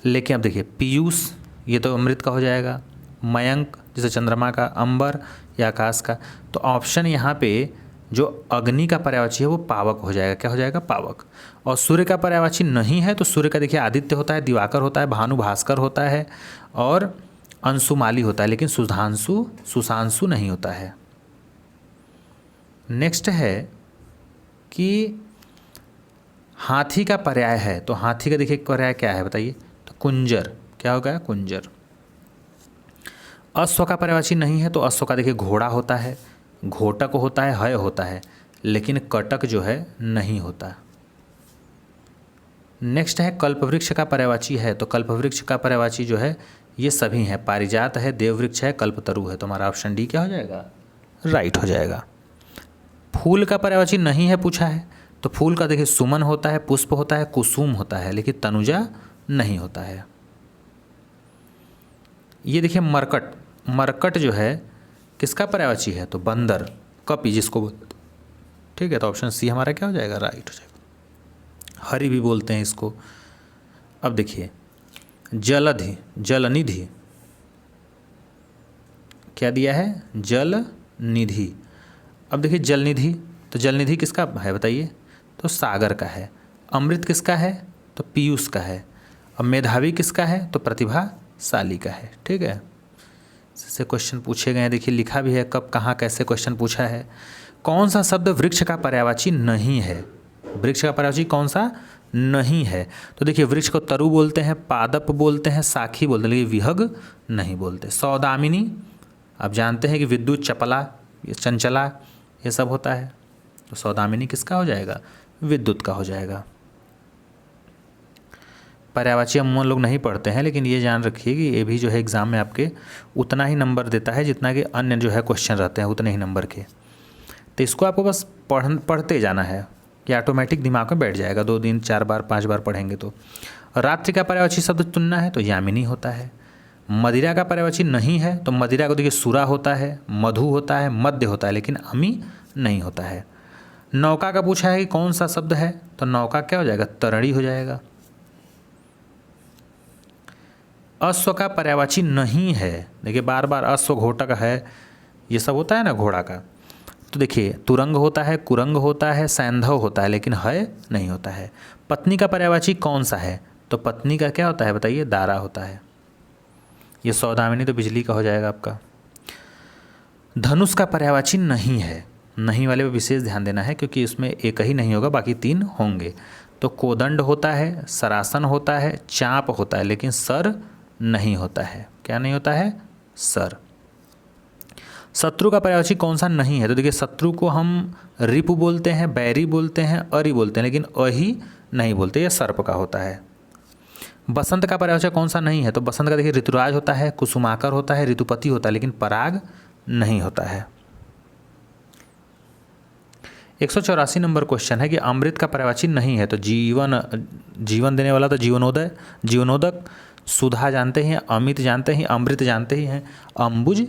लेकिन अब देखिए पीयूष, ये तो अमृत का हो जाएगा। मयंक जैसे चंद्रमा का, अंबर या आकाश का। तो ऑप्शन यहाँ पे जो अग्नि का पर्यायवाची है वो पावक हो जाएगा, क्या हो जाएगा पावक। और सूर्य का पर्यायवाची नहीं है, तो सूर्य का देखिए आदित्य होता है, दिवाकर होता है, भानु भास्कर होता है, और अंशुमाली होता है, लेकिन सुधांशु सुशांशु नहीं होता है। नेक्स्ट है कि हाथी का पर्याय है, तो हाथी का देखिए पर्याय क्या है बताइए, तो कुंजर, क्या होगा कुंजर। अश्व का पर्यायवाची नहीं है, तो अश्व का देखिए घोड़ा होता है, घोटक होता है, हय होता है, लेकिन कटक जो है नहीं होता। नेक्स्ट है कल्पवृक्ष का पर्यायवाची है, तो कल्पवृक्ष का पर्यायवाची जो है ये सभी हैं, पारिजात है, देववृक्ष है, कल्पतरु है। तो हमारा ऑप्शन डी क्या हो जाएगा, राइट हो जाएगा। फूल का पर्यायवाची नहीं है पूछा है, तो फूल का देखिए सुमन होता है, पुष्प होता है, कुसुम होता है, लेकिन तनुजा नहीं होता है। ये देखिए मरकट, मरकट जो है किसका पर्यायवाची है, तो बंदर, कपि जिसको बोलते, ठीक है। तो ऑप्शन सी हमारा क्या हो जाएगा, राइट हो जाएगा। हरि भी बोलते हैं इसको। अब देखिए जलधि, जलनिधि, क्या दिया है, जल निधि। अब देखिए जलनिधि, तो जलनिधि किसका है बताइए, तो सागर का है। अमृत किसका है, तो पीयूष का है। अब मेधावी किसका है, तो प्रतिभाशाली का है, ठीक है। से क्वेश्चन पूछे गए हैं, देखिए लिखा भी है कब कहाँ कैसे क्वेश्चन पूछा है। कौन सा शब्द वृक्ष का पर्यायवाची नहीं है, वृक्ष का पर्यायवाची कौन सा नहीं है, तो देखिए वृक्ष को तरु बोलते हैं, पादप बोलते हैं, साखी बोलते हैं, लेकिन विहग नहीं बोलते। सौदामिनी, आप जानते हैं कि विद्युत चपला, ये चंचला, ये सब होता है, तो सौदामिनी किसका हो जाएगा, विद्युत का हो जाएगा। पर्यायवाची अमूमन लोग नहीं पढ़ते हैं, लेकिन ये जान रखिए कि ये भी जो है एग्ज़ाम में आपके उतना ही नंबर देता है जितना कि अन्य जो है क्वेश्चन रहते हैं उतने ही नंबर के। तो इसको आपको बस पढ़ते जाना है कि ऑटोमेटिक दिमाग में बैठ जाएगा, 2 दिन 4 बार 5 बार पढ़ेंगे तो। रात्रि का पर्यायवाची शब्द चुनना है, तो यामिनी होता है। मदिरा का पर्यायवाची नहीं है, तो मदिरा को देखिए सुरा होता है, मधु होता है, मध्य होता है, लेकिन अमी नहीं होता है। नौका का पूछा है कि कौन सा शब्द है, तो नौका क्या हो जाएगा, तरणी हो जाएगा। अश्व का पर्यायवाची नहीं है, देखिए बार बार अश्व, घोटक है, ये सब होता है ना घोड़ा का। तो देखिए तुरंग होता है, कुरंग होता है, सैंधव होता है, लेकिन है नहीं होता है। पत्नी का पर्यायवाची कौन सा है, तो पत्नी का क्या होता है बताइए, दारा होता है। ये सौदामिनी तो बिजली का हो जाएगा आपका। धनुष का पर्यायवाची नहीं है, नहीं वाले पे विशेष ध्यान देना है क्योंकि इसमें एक ही नहीं होगा, बाकी 3 होंगे। तो कोदंड होता है, सरासन होता है, चाप होता है, लेकिन सर नहीं होता है। क्या नहीं होता है? सर। शत्रु का पर्यायवाची कौन सा नहीं है? तो देखिए शत्रु को हम रिपु बोलते हैं, बैरी बोलते हैं, अरि बोलते हैं, लेकिन अहि नहीं बोलते, ये सर्प का होता है। बसंत का पर्यायवाची कौन सा नहीं है? तो बसंत का देखिए ऋतुराज होता है, कुसुमाकर होता है, ऋतुपति होता है, लेकिन पराग नहीं होता है। 184 नंबर क्वेश्चन है कि अमृत का पर्यायवाची नहीं है। तो जीवन देने वाला तो जीवनोदय, जीवनोदक। सुधा जानते हैं, अमित जानते हैं, अमृत जानते ही हैं, अम्बुज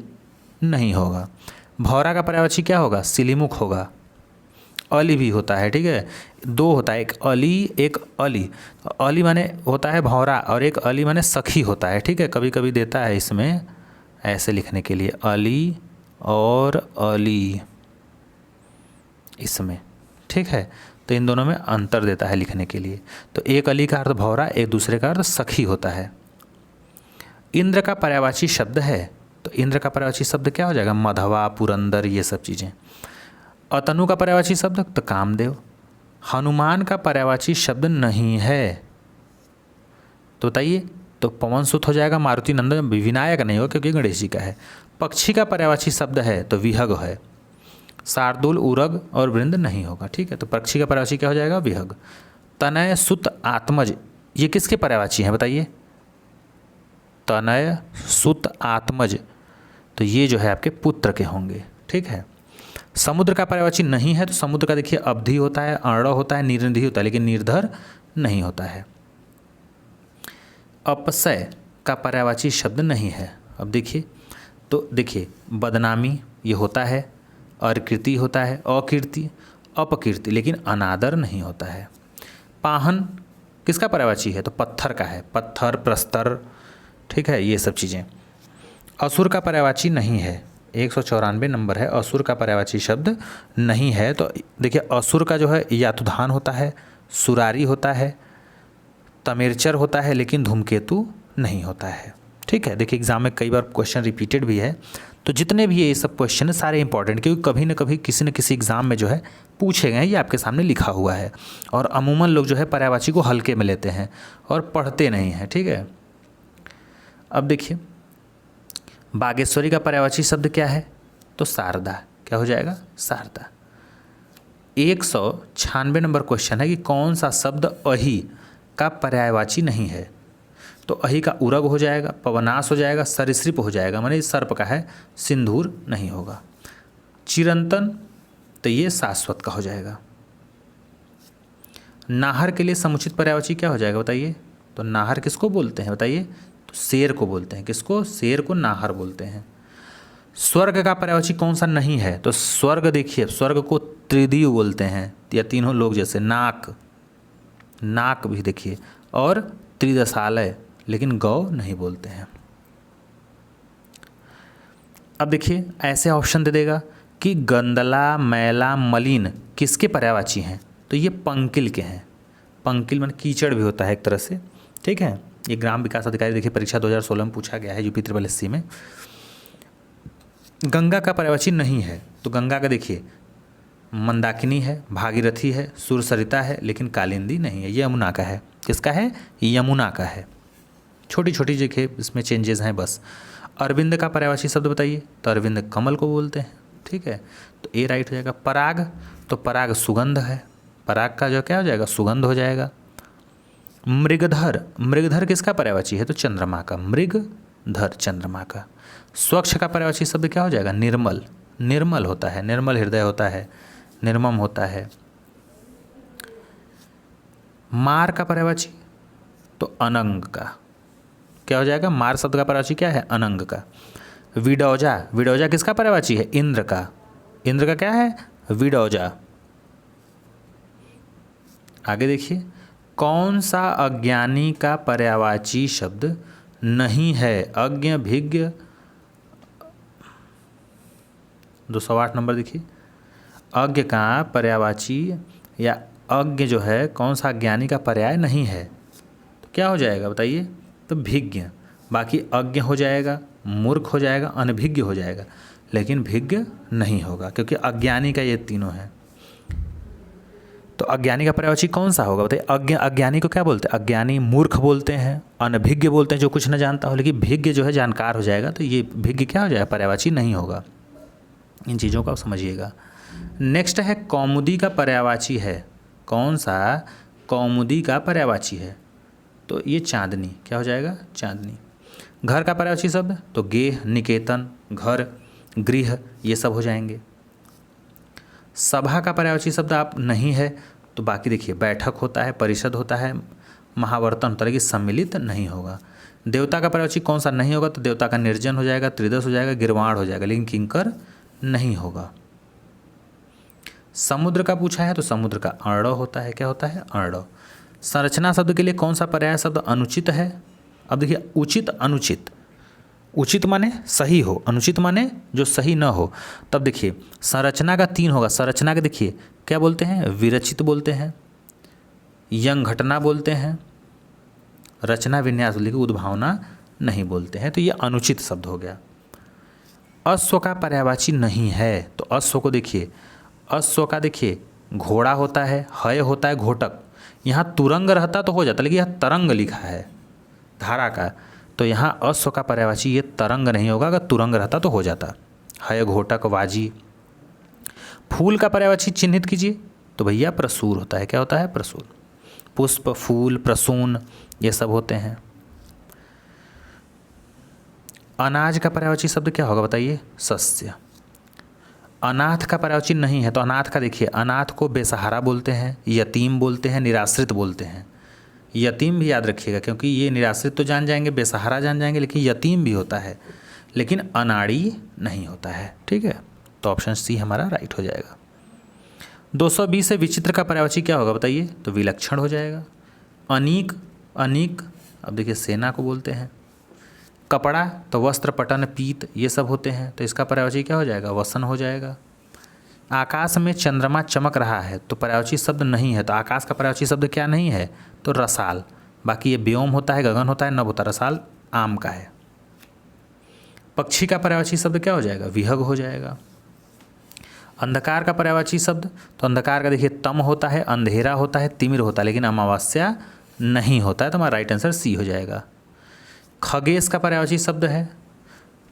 नहीं होगा। भौरा का पर्यायवाची क्या होगा? सिलीमुख होगा। अली भी होता है, ठीक है, 2 होता है, एक अली एक अली। अली माने होता है भौरा और एक अली माने सखी होता है, ठीक है। कभी कभी देता है इसमें ऐसे लिखने के लिए, अली और अली इसमें, ठीक है। तो इन दोनों में अंतर देता है लिखने के लिए। तो एक अली का अर्थ भौरा, एक दूसरे का अर्थ सखी होता है। इंद्र का पर्यायवाची शब्द है, तो इंद्र का पर्यायवाची शब्द क्या हो जाएगा? मधवा, पुरंदर, ये सब चीज़ें। अतनु का पर्यायवाची शब्द तो कामदेव। हनुमान का पर्यायवाची शब्द नहीं है, तो बताइए। तो पवन सुत हो जाएगा, मारुति नंदन, विनायक नहीं होगा क्योंकि गणेश जी का है। पक्षी का पर्यायवाची शब्द है तो विहग है। शार्दुल, उरग और वृंद नहीं होगा, ठीक है। तो पक्षी का पर्यायवाची क्या हो जाएगा? विहग। तनय, सुत, आत्मज, ये किसके पर्यायवाची हैं बताइए? तनय, सुत, आत्मज, तो ये जो है आपके पुत्र के होंगे, ठीक है। समुद्र का पर्यायवाची नहीं है, तो समुद्र का देखिए अवधि होता है, अर्ण होता है, निर्निधि होता है, लेकिन निर्धर नहीं होता है। अपसय का पर्यायवाची शब्द नहीं है। अब देखिए, तो देखिए बदनामी ये होता है, अर्कृति होता है, अकीर्ति, अपकीर्ति, लेकिन अनादर नहीं होता है। पाहन किसका पर्यायवाची है? तो पत्थर का है, पत्थर, प्रस्तर, ठीक है, ये सब चीज़ें। असुर का पर्यायवाची नहीं है, 194 नंबर है। असुर का पर्यायवाची शब्द नहीं है। तो देखिए असुर का जो है यातुधान होता है, सुरारी होता है, तमेरचर होता है, लेकिन धूमकेतु नहीं होता है, ठीक है। देखिए एग्जाम में कई बार क्वेश्चन रिपीटेड भी है, तो जितने भी ये सब क्वेश्चन है सारे इंपॉर्टेंट, क्योंकि कभी न कभी किसी न किसी एग्ज़ाम में जो है पूछे गए हैं, ये आपके सामने लिखा हुआ है। और अमूमन लोग जो है पर्यायवाची को हल्के में लेते हैं और पढ़ते नहीं हैं, ठीक है। अब देखिए बागेश्वरी का पर्यायवाची शब्द क्या है? तो शारदा। क्या हो जाएगा? शारदा। 196 नंबर क्वेश्चन है कि कौन सा शब्द अहि का पर्यायवाची नहीं है? तो अहि का उरग हो जाएगा, पवनाश हो जाएगा, सरीसृप हो जाएगा, माने सर्प का है, सिंदूर नहीं होगा। चिरंतन, तो ये शाश्वत का हो जाएगा। नाहर के लिए समुचित पर्यायवाची क्या हो जाएगा बताइए? तो नाहर किसको बोलते हैं बताइए? तो शेर को बोलते हैं। किसको? शेर को नाहर बोलते हैं। स्वर्ग का पर्यायवाची कौन सा नहीं है? तो स्वर्ग देखिए, स्वर्ग को त्रिदिव बोलते हैं, या तीनों लोग जैसे नाक, नाक भी देखिए, और त्रिदशालय, लेकिन गौ नहीं बोलते हैं। अब देखिए ऐसे ऑप्शन दे देगा कि गंदला, मैला, मलिन किसके पर्यायवाची हैं? तो ये पंकिल के हैं। पंकिल मन कीचड़ भी होता है एक तरह से, ठीक है। ये ग्राम विकास अधिकारी देखिए परीक्षा 2016 में पूछा गया है, यूपी SSC में। गंगा का पर्यायवाची नहीं है, तो गंगा का देखिए मंदाकिनी है, भागीरथी है, सुरसरिता है, लेकिन कालिंदी नहीं है। यमुना का है। किसका है? यमुना का है। छोटी छोटी जगह इसमें चेंजेस हैं बस। अरविंद का पर्यायवाची शब्द बताइए? तो अरविंद कमल को बोलते हैं, ठीक है। तो ए राइट हो जाएगा। पराग, तो पराग सुगंध है, पराग का जो क्या हो जाएगा? सुगंध हो जाएगा। मृगधर, मृगधर किसका पर्यायवाची है? तो चंद्रमा का, मृगधर चंद्रमा का। स्वच्छ का पर्यायवाची शब्द क्या हो जाएगा? निर्मल, निर्मल होता है, निर्मल हृदय होता है, निर्मम होता है। मार का पर्यायवाची तो अनंग का, क्या हो जाएगा? मार शब्द का पर्यायवाची क्या है? अनंग का। विडौजा, विडौजा किसका पर्यायवाची है? इंद्र का, इंद्र का क्या है? विडौजा। आगे देखिए, कौन सा अज्ञानी का पर्यायवाची शब्द नहीं है? अज्ञ, भिज्ञ, 208 नंबर देखिए। अज्ञ का पर्यायवाची या अज्ञ जो है कौन सा अज्ञानी का पर्याय नहीं है? तो क्या हो जाएगा बताइए, तो भिज्ञ। बाकी अज्ञ हो जाएगा, मूर्ख हो जाएगा, अनभिज्ञ हो जाएगा, लेकिन भिज्ञ नहीं होगा क्योंकि अज्ञानी का ये तीनों है। तो अज्ञानी का पर्यायवाची कौन सा होगा बताइए। अज्ञानी को क्या बोलते हैं, अज्ञानी मूर्ख बोलते हैं, अनभिज्ञ बोलते हैं जो कुछ न जानता हो, लेकिन भिज्ञ जो है जानकार हो जाएगा, तो ये भिज्ञ क्या हो जाएगा, पर्यायवाची नहीं होगा। इन चीज़ों को आप समझिएगा। नेक्स्ट है कौमुदी का पर्यायवाची है। कौन सा कौमुदी का पर्यायवाची है, तो ये चांदनी क्या हो जाएगा, चांदनी। घर का पर्यायवाची शब्द तो गेह, निकेतन, घर, गृह ये सब हो जाएंगे। सभा का पर्यायवाची शब्द आप नहीं है तो बाकी देखिए बैठक होता है, परिषद होता है, महावर्तन होता है, लेकिन सम्मिलित नहीं होगा। देवता का पर्यायवाची कौन सा नहीं होगा, तो देवता का निर्जन हो जाएगा, त्रिदश हो जाएगा, गिरवाण हो जाएगा, लेकिन किंकर नहीं होगा। समुद्र का पूछा है तो समुद्र का अर्ण होता है, क्या होता है, अर्ण। संरचना शब्द के लिए कौन सा पर्याय शब्द अनुचित है। अब देखिए उचित, अनुचित, उचित माने सही हो, अनुचित माने जो सही न हो। तब देखिए संरचना का 3 होगा। संरचना के देखिए क्या बोलते हैं, विरचित बोलते हैं, यंग घटना बोलते हैं, रचना विन्यास बोलते हैं, उद्भावना नहीं बोलते हैं, तो ये अनुचित शब्द हो गया। अश्व का पर्यायवाची नहीं है तो अश्व को देखिए, अश्व का देखिए घोड़ा होता है, हय होता है, घोटक। यहाँ तुरंग रहता तो हो जाता, लेकिन यहाँ तरंग लिखा है धारा का, तो यहाँ अश्व का पर्यायवाची ये तरंग नहीं होगा, अगर तुरंग रहता तो हो जाता, हय, घोटक, वाजी। फूल का पर्यायवाची चिन्हित कीजिए, तो भैया प्रसूर होता है, क्या होता है, प्रसूर। पुष्प, फूल, प्रसून ये सब होते हैं। अनाज का पर्यायवाची शब्द क्या होगा बताइए, शस्य। अनाथ का पर्यायवाची नहीं है तो अनाथ का देखिए, अनाथ को बेसहारा बोलते हैं, यतीम बोलते हैं, निराश्रित बोलते हैं। यतीम भी याद रखिएगा क्योंकि ये निराश्रित तो जान जाएंगे, बेसहारा जान जाएंगे, लेकिन यतीम भी होता है, लेकिन अनाड़ी नहीं होता है, ठीक है। तो ऑप्शन सी हमारा राइट हो जाएगा। 220 से विचित्र का पर्यायवाची क्या होगा बताइए, तो विलक्षण हो जाएगा। अनीक, अनीक अब देखिए सेना को बोलते हैं। कपड़ा तो वस्त्र, पटन, पीत ये सब होते हैं, तो इसका पर्यायवाची क्या हो जाएगा, वसन हो जाएगा। आकाश में चंद्रमा चमक रहा है तो पर्यायवाची शब्द नहीं है, तो आकाश का पर्यायवाची शब्द क्या नहीं है, तो रसाल। बाकी ये व्योम होता है, गगन होता है, नभ होता है, रसाल आम का है। पक्षी का पर्यायवाची शब्द क्या हो जाएगा, विहग हो जाएगा। अंधकार का पर्यायवाची शब्द तो अंधकार का देखिए तम होता है, अंधेरा होता है, तिमिर होता है, लेकिन अमावस्या नहीं होता है, तो हमारा राइट आंसर सी हो जाएगा। खगेश का पर्यायवाची शब्द है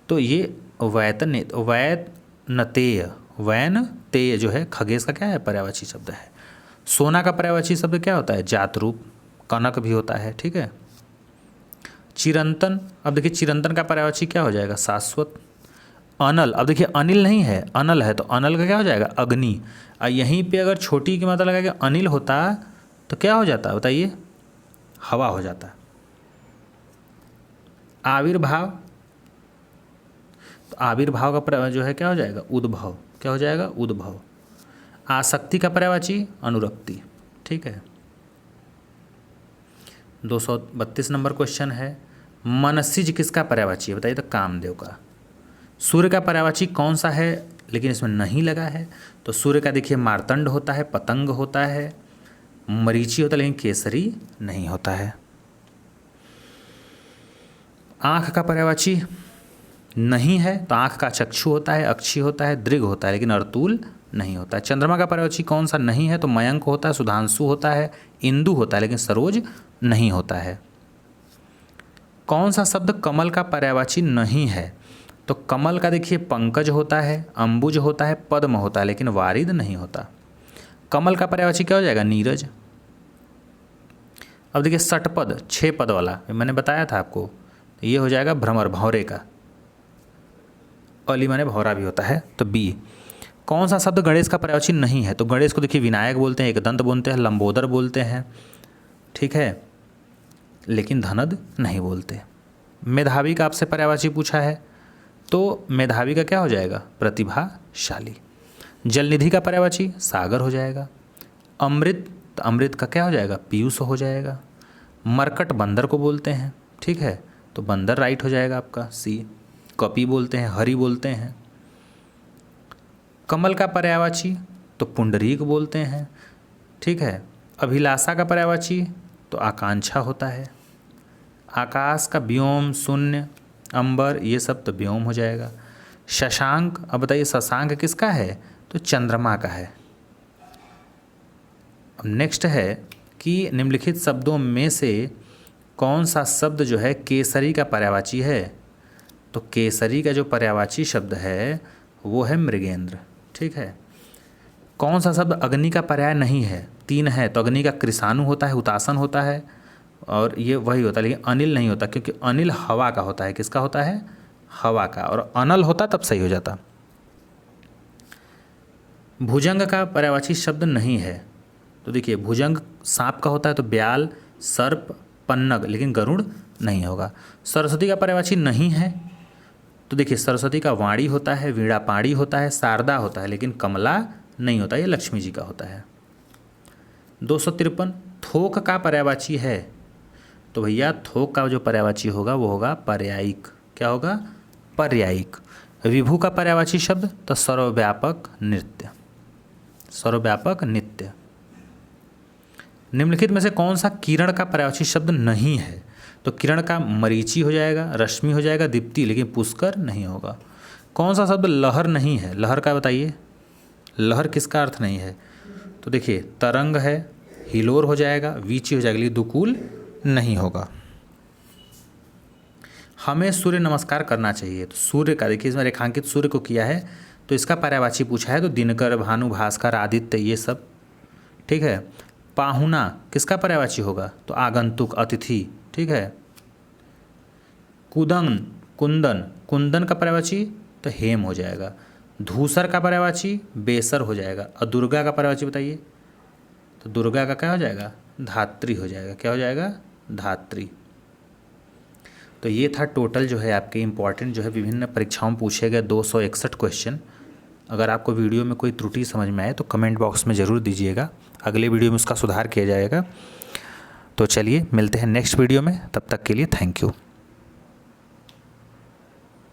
तो ये वैतनतेय, वैन तेय जो है खगेश का क्या है, पर्यायवाची शब्द है। सोना का पर्यायवाची शब्द क्या होता है, जातरूप, कनक भी होता है, ठीक है। चिरंतन, अब देखिए चिरंतन का पर्यायवाची क्या हो जाएगा, शाश्वत। अनल, अब देखिए अनिल नहीं है, अनल है, तो अनल का क्या हो जाएगा, अग्नि। और यहीं पे अगर छोटी की मात्रा लगा के अनिल होता तो क्या हो जाता बताइए, हवा हो जाता। आविर्भाव, तो आविर्भाव का जो है क्या हो जाएगा, उद्भव, क्या हो जाएगा, उद्भव। आसक्ति का पर्यायवाची अनुरक्ति, ठीक है। 232 नंबर क्वेश्चन है, मनसिज किसका पर्यायवाची है बताइए, तो कामदेव का। सूर्य का पर्यायवाची कौन सा है, लेकिन इसमें नहीं लगा है, तो सूर्य का देखिए मार्तंड होता है, पतंग होता है, मरीचि होता है, लेकिन केसरी नहीं होता है। आँख का पर्यायवाची नहीं है तो आँख का चक्षु होता है, अक्षी होता है, दृग होता है, लेकिन अर्तूल नहीं होता है। चंद्रमा का पर्यायवाची कौन सा नहीं है, तो मयंक होता है, सुधांशु होता है, इंदु होता है, लेकिन सरोज नहीं होता है। कौन सा शब्द कमल का पर्यायवाची नहीं है, तो कमल का देखिए पंकज होता है, अंबुज होता है, पद्म होता है, लेकिन वारिद नहीं होता। कमल का पर्यायवाची क्या हो जाएगा, नीरज। अब देखिए षटपद, 6 पद वाला मैंने बताया था आपको, तो ये हो जाएगा भ्रमर, भौरे का। अली माने भौरा भी होता है, तो बी। कौन सा शब्द गणेश का पर्यायवाची नहीं है, तो गणेश को देखिए विनायक बोलते हैं, एकदंत बोलते हैं, लंबोदर बोलते हैं, ठीक है, लेकिन धनद नहीं बोलते। मेधावी का आपसे पर्यायवाची पूछा है, तो मेधावी का क्या हो जाएगा, प्रतिभाशाली। जलनिधि का पर्यायवाची सागर हो जाएगा। अमृत, तो अमृत का क्या हो जाएगा, पीयूष हो जाएगा। मरकट बंदर को बोलते हैं, ठीक है, तो बंदर राइट हो जाएगा आपका सी। कपि बोलते हैं, हरि बोलते हैं। कमल का पर्यायवाची तो पुंडरीक बोलते हैं, ठीक है। अभिलाषा का पर्यायवाची तो आकांक्षा होता है। आकाश का व्योम, शून्य, अंबर, ये सब तो व्योम हो जाएगा। शशांक, अब बताइए शशांक किसका है? तो चंद्रमा का है। अब नेक्स्ट है कि निम्नलिखित शब्दों में से कौन सा शब्द जो है केसरी का पर्यायवाची है? तो केसरी का जो पर्यायवाची शब्द है वो है मृगेंद्र। ठीक है। कौन सा शब्द अग्नि का पर्याय नहीं है? 3 है। तो अग्नि का कृषाणु होता है, हुतासन होता है, और ये वही होता है, लेकिन अनिल नहीं होता, क्योंकि अनिल हवा का होता है। किसका होता है? हवा का। और अनल होता तब सही हो जाता। भुजंग का पर्यायवाची शब्द नहीं है। तो देखिए भुजंग सांप का होता है, तो ब्याल, सर्प, पन्नग, लेकिन गरुड़ नहीं होगा। सरस्वती का पर्यायवाची नहीं है। तो देखिए सरस्वती का वाणी होता है, वीणा पाणी होता है, शारदा होता है, लेकिन कमला नहीं होता, ये लक्ष्मी जी का होता है। 253 थोक का पर्यायवाची है। तो भैया थोक का जो पर्यायवाची होगा वो होगा पर्यायिक। क्या होगा? पर्यायिक। विभु का पर्यायवाची शब्द तो सर्वव्यापक नृत्य, सर्वव्यापक नित्य। निम्नलिखित में से कौन सा किरण का पर्यायवाची शब्द नहीं है? तो किरण का मरीचि हो जाएगा, रश्मि हो जाएगा, दीप्ति, लेकिन पुष्कर नहीं होगा। कौन सा शब्द लहर नहीं है? लहर का बताइए, लहर किसका अर्थ नहीं है? तो देखिए तरंग है, हिलोर हो जाएगा, वीची हो जाएगा, लेकिन दुकूल नहीं होगा। हमें सूर्य नमस्कार करना चाहिए। तो सूर्य का देखिए इसमें रेखांकित सूर्य को किया है, तो इसका पर्यायवाची पूछा है, तो दिनकर, भानु, भास्कर, आदित्य, ये सब। ठीक है। पाहुना किसका पर्यायवाची होगा? तो आगंतुक, अतिथि। ठीक है। कुदन, कुंदन, कुंदन का पर्यायवाची तो हेम हो जाएगा। धूसर का पर्यायवाची बेसर हो जाएगा। और दुर्गा का पर्यायवाची बताइए, तो दुर्गा का क्या हो जाएगा? धात्री हो जाएगा। क्या हो जाएगा? धात्री। तो ये था टोटल जो है आपके इम्पॉर्टेंट जो है विभिन्न परीक्षाओं में पूछे गए 261 क्वेश्चन। अगर आपको वीडियो में कोई त्रुटि समझ में आए तो कमेंट बॉक्स में ज़रूर दीजिएगा, अगले वीडियो में उसका सुधार किया जाएगा। तो चलिए मिलते हैं नेक्स्ट वीडियो में, तब तक के लिए थैंक यू।